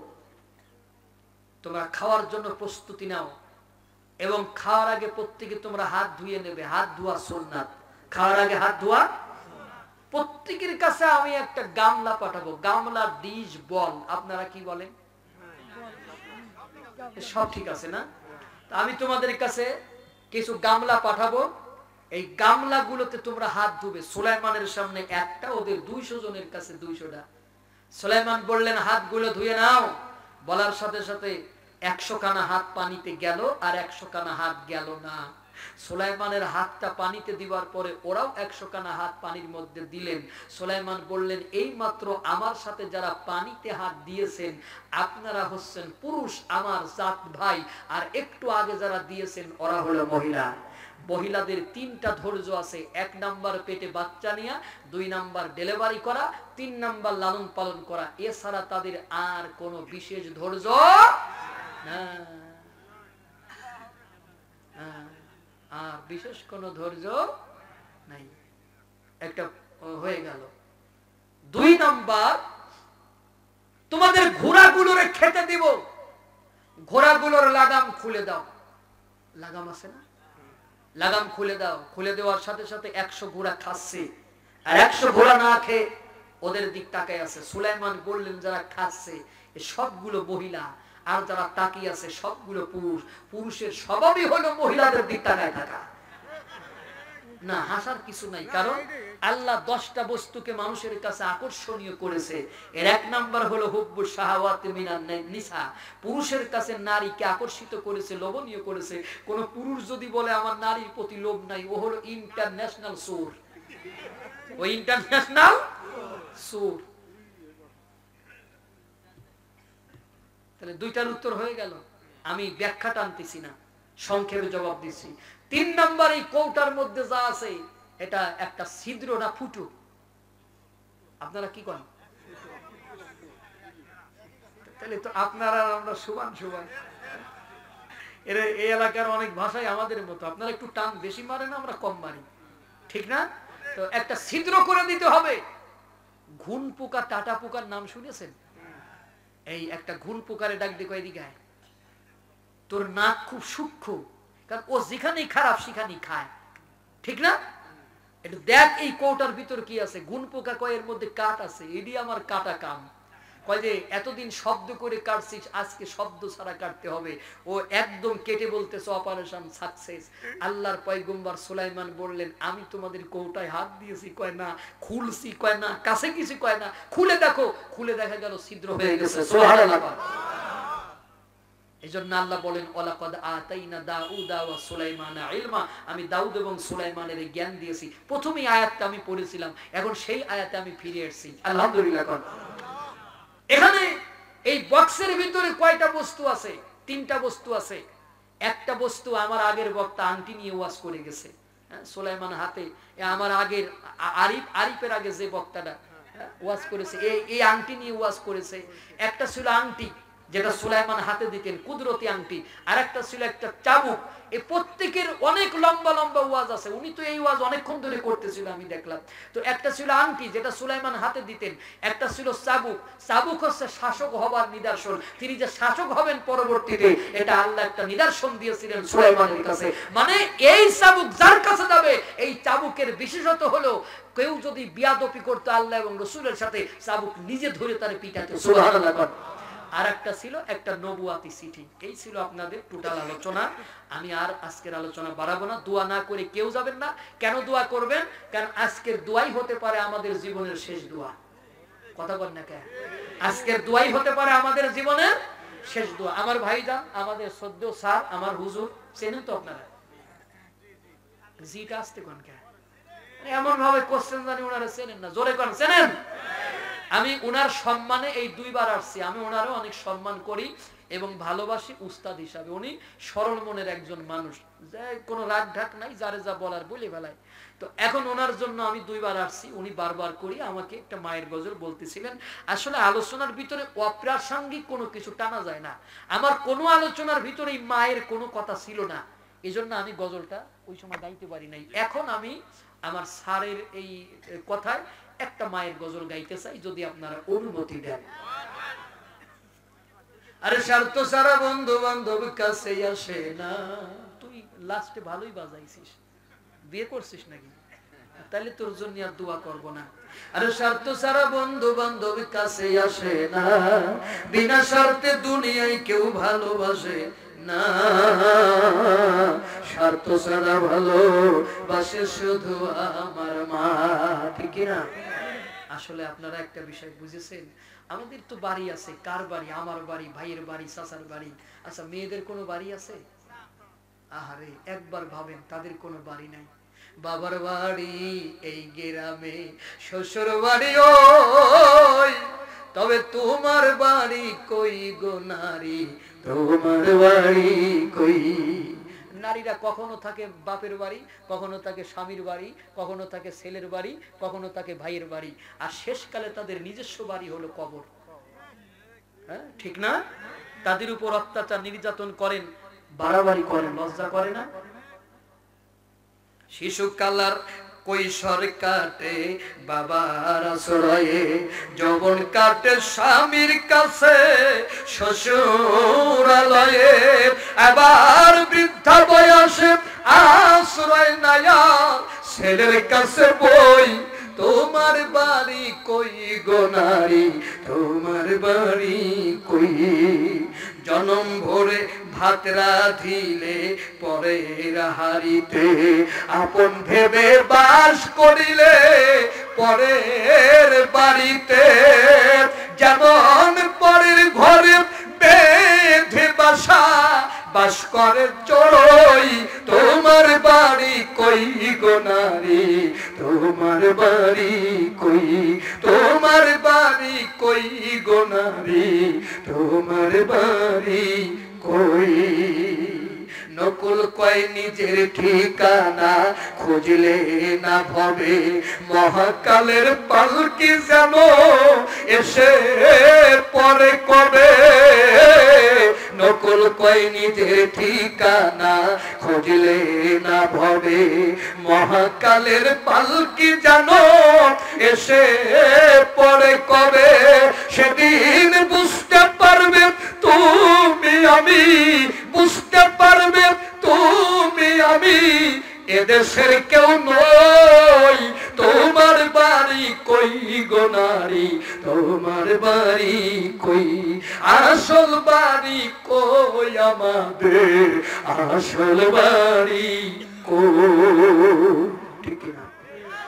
তোমরা খাওয়ার জন্য প্রস্তুতি নাও, এবং খাওয়ার আগে প্রত্যেকে তোমরা হাত ধুয়ে নেবে। হাত ধোয়া সুন্নাত, খাওয়ার আগে হাত ধোয়া। প্রত্যেকের কাছে আমি একটা গামলা পাঠাবো। গামলা, ডিশ, বল, আপনারা কি বলেন? সব ঠিক আছে না? আমি তোমাদের কাছে কিছু গামলা পাঠাবো। এই গামলাগুলোতে তোমরা হাত ধুবে। সুলাইমানের সামনে একটা, ওদের 200 জনের কাছে 200টা। সুলাইমান বললেন, হাতগুলো ধুয়ে নাও। বলার সাথে সাথে 100 কানা হাত পানিতে গেল, আর 100 কানা হাত গেল না। সুলাইমানের হাতটা পানিতে দিবার পরে ওরাও 100 কানা হাত পানির মধ্যে দিলেন। সুলাইমান বললেন, এই মাত্র আমার সাথে যারা পানিতে হাত দিয়েছেন আপনারা হচ্ছেন পুরুষ, আমার জাত ভাই, আর একটু আগে যারা দিয়েছেন ওরা হলো মহিলা। মহিলাদের 3টা ধৈর্য আছে। 1 নাম্বার পেটে বাচ্চা নেওয়া, 2 নাম্বার ডেলিভারি করা, 3 নাম্বার লালন পালন করা। এছাড়া তাদের আর কোনো বিশেষ ধৈর্য না, আর বিশেষ কোনো ধৈর্য নাই। একটা হয়ে গেল। 2 নাম্বার, তোমাদের ঘোড়াগুলোর খেতে দিব। ঘোড়াগুলোর লাগাম খুলে দাও। লাগাম আছে না? লাগাম খুলে দাও। খুলে দেওয়ার সাথে সাথে 100 ঘোড়া খাচ্ছে, আর 100 ঘোড়া না খেয়ে ওদের দিক তাকায় আছে। সুলাইমান বললেন, যারা খাচ্ছে সবগুলো মহিলা, আর যারা তাকিয়ে আছে সবগুলো পুরুষ। পুরুষের স্বভাবই হলো মহিলাদের দিক তাকায় থাকা। না, হাসার কিছু নাই। কারণ আল্লাহ 10টা বস্তুকে মানুষের কাছে আকর্ষণীয় করেছে। এর এক নাম্বার হলো হুব্বুশ শাহাওয়াতি মিনান নিসা, পুরুষের কাছে নারীকে আকর্ষিত করেছে, লোভনীয় করেছে। কোন পুরুষ যদি বলে আমার নারীর প্রতি লোভ নাই, ও হলো ইন্টারন্যাশনাল সুর। ও ইন্টারন্যাশনাল সুর। তাহলে দুইটার উত্তর হয়ে গেল। আমি ব্যাখ্যা টানতেছি না, সংক্ষেপে জবাব দিচ্ছি। 3 নাম্বার, এই কৌটার মধ্যে যা আছে এটা একটা ছিদ্র না ফুটো? আপনারা কি করেন? তাহলে তো আপনারা আমরা সমান সমান। এই এলাকার অনেক ভাষায় আমাদের মতো। আপনারা একটু টান বেশি মারেন, আমরা কম মারি, ঠিক না? তো একটা ছিদ্র করে দিতে হবে। ঘুন পোকা, টাটা পোকার নাম শুনেছেন? এই একটা ঘুন পোকারে ডাক দিয়ে কয়, এদিকে আয়, তোর নাক খুব সূক্ষ্ম, কারণ ও যেখানেই খারাপ সেখানেই খায়, ঠিক না? একটু দেখ এই কৌটার ভিতর কি আছে। গুণ পোকা কয় এর মধ্যে কাঠ আছে, এডি আমার কাটা কাম। কয় যে এতদিন শব্দ করে কাটছিস, আজকে শব্দ ছাড়া কাটতে হবে। ও একদম কেটে বলতেছে অপারেশন সাকসেস। আল্লাহর পয়গম্বর সুলাইমান বললেন, আমি তোমাদের কৌটায় হাত দিয়েছি? কয় না। খুলছি? কয় না। কাছে কিছু? কয় না। খুলে দেখো। খুলে দেখা গেল ছিদ্র হয়ে গেছে। সুবহানাল্লাহ। এজন্য আল্লাহ বলেন, ওয়ালাকাদ আতাইনা দাউদা ওয়া সুলাইমানা ইলমা, আমি দাউদ এবং সুলাইমানের জ্ঞান দিয়েছি। প্রথমেই আয়াতটা আমি পড়েছিলাম, এখন সেই আয়াতে আমি ফিরে এসেছি। আলহামদুলিল্লাহ। এখানে এই বক্সের ভিতরে কয়টা বস্তু আছে? 3টা বস্তু আছে। একটা বস্তু আমার আগের বক্তা আংটি নিয়ে ওয়াজ করে গেছে, সুলাইমান হাতে। আমার আগের আরিফের আগে যে বক্তাটা ওয়াজ করেছে, এই আংটি নিয়ে ওয়াজ করেছে। একটা ছিল আংটি, যেটা সুলাইমান হাতে দিতেন, কুদরতি আংটি। আর একটা ছিল একটা চাবুক। এই প্রত্যেকের অনেক লম্বা লম্বা ওয়াজ আছে। উনি তো এই ওয়াজ অনেকক্ষণ ধরে করতেছিল, আমি দেখলাম। তো একটা ছিল আংটি, যেটা সুলাইমান হাতে দিতেন। একটা ছিল চাবুক। চাবুক হচ্ছে শাসক হবার নিদর্শন। তিনি যে শাসক হবেন পরবর্তীতে, এটা আল্লাহ একটা নিদর্শন দিয়েছিলেন সুলাইমানের কাছে। মানে এই চাবুক যার কাছে যাবে, এই চাবুকের বিশেষত হলো, কেউ যদি বিয়াদপি করতে আল্লাহ এবং রাসূলের সাথে, চাবুক নিজে ধরে তার পিটাতে। সুবহানাল্লাহ। আর একটা ছিল একটা নবুয়াতি চিঠি। এই ছিল আপনাদের টোটাল আলোচনা। আমি আর আজকের আলোচনা বাড়াবো না। দোয়া না করে কেউ যাবেন না। কেন দোয়া করবেন? কারণ আজকের দোয়াই হতে পারে আমাদের জীবনের শেষ দোয়া। কথা বল না কেন? আজকের দোয়াই হতে পারে আমাদের জীবনের শেষ দোয়া। আমার ভাইজান, আমাদের সদ্য স্যার, আমার হুজুর, চেনেন তো আপনারা? জিটা আসতে কোন কে এমন ভাবে কোশ্চেন জানি ওনারা চেনেন না। জোরে কোন চেনেন? আমি ওনার সম্মানে এই 2 বার আসছি। আমি ওনারও অনেক সম্মান করি এবং ভালোবাসি উস্তাদ হিসাবে। উনি সরল মনের একজন মানুষ, যে কোনো রাগ ঢাক নাই, যারে যা বলার বলে ফেলায়। তো এখন ওনার জন্য আমি 2 বার আসছি। উনি বারবার করি আমাকে একটা মায়ের গজল বলতেছিলেন। আসলে আলোচনার ভিতরে অপ্রাসঙ্গিক কোনো কিছু টানা যায় না। আমার কোনো আলোচনার ভিতরে মায়ের কোনো কথা ছিল না, এজন্য আমি গজলটা ওই সময় গাইতে পারি নাই। এখন আমি আমার স্যারের এই কথায় একটা মায়ের গজল গাইতে চাই, যদি আপনারা অনুমতি দেন। আরে স্বার্থ সারা বন্ধু বান্ধব কাছে আসে না। তুই লাস্টে ভালোই বাজাইছিস, বিয়ে করছিস নাকি? তাহলে তোর জন্য আর দোয়া করব না। আরে স্বার্থ সারা বন্ধু বান্ধব কাছে আসে না, বিনা স্বার্থে দুনিয়ায় কেউ ভালোবাসে না। স্বার্থ ছাড়া ভালোবাসে শুধু আমার মা। ঠিক না? আসলে আপনারা একটা বিষয় বুঝেছেন, আমাদের তো বাড়ি আছে। কার বাড়ি? আমার বাড়ি, ভাইয়ের বাড়ি, চাচার বাড়ি। আচ্ছা, মেয়েদের কোনো বাড়ি আছে? আহারে, একবার ভাবেন, তাদের কোনো বাড়ি নাই। বাবার বাড়ি এই গ্রামে, শ্বশুর বাড়ি ওই, তবে তোমার বাড়ি কই গো নারী, তোমার বাড়ি কই? নারীরা কখনো থাকে বাপের বাড়ি, কখনো থাকে স্বামীর বাড়ি, কখনো থাকে ছেলের বাড়ি, কখনো থাকে ভাইয়ের বাড়ি, আর শেষকালে তাদের নিজস্ব বাড়ি হলো কবর। হ্যাঁ, ঠিক না? তাদের উপর অত্যাচার নির্যাতন করেন, বাড়াবাড়ি করেন, লজ্জা করে না? শিশুকালার কৈশোর কাটে বাবার আশ্রয়ে, যৌবন কাটে স্বামীর কাছে শ্বশুরালয়ে, এবার বৃদ্ধা বয়সে আশ্রয় নেয়া ছেলের কাছে বই, তোমার বাড়ি কই গো নারী, তোমার বাড়ি কই? জনম ভরে ভাত রাঁধিলে পরের হাড়িতে, আপন ভেবে বাস করিলে পরের বাড়িতে, যেমন পরের ঘরে বেঁধে বাসা বাস করে চড়ই, তোমার বাড়ি কই গো নারী, তোমার বাড়ি কই, তোমার বাড়ি কই গো নারী, তোমার বাড়ি কই। নকুল কয় নিজের ঠিকানা খুঁজলে না ভবে, মহাকালের পালকি যেন এসে পরে কবে। নকুল কয় নিজের ঠিকানা খুঁজলে না ভবে, মহাকালের পালকি যেন এসে পরে কবে। সেদিন বুঝতে পারবে তুমি আমি, বুঝতে পারবে তুমি আমি, এদেশের কেউ নই, তোমার বাড়ি কই গো নারী, তোমার বাড়ি কই, আসল বাড়ি কই আমাদের, আসল বাড়ি কই।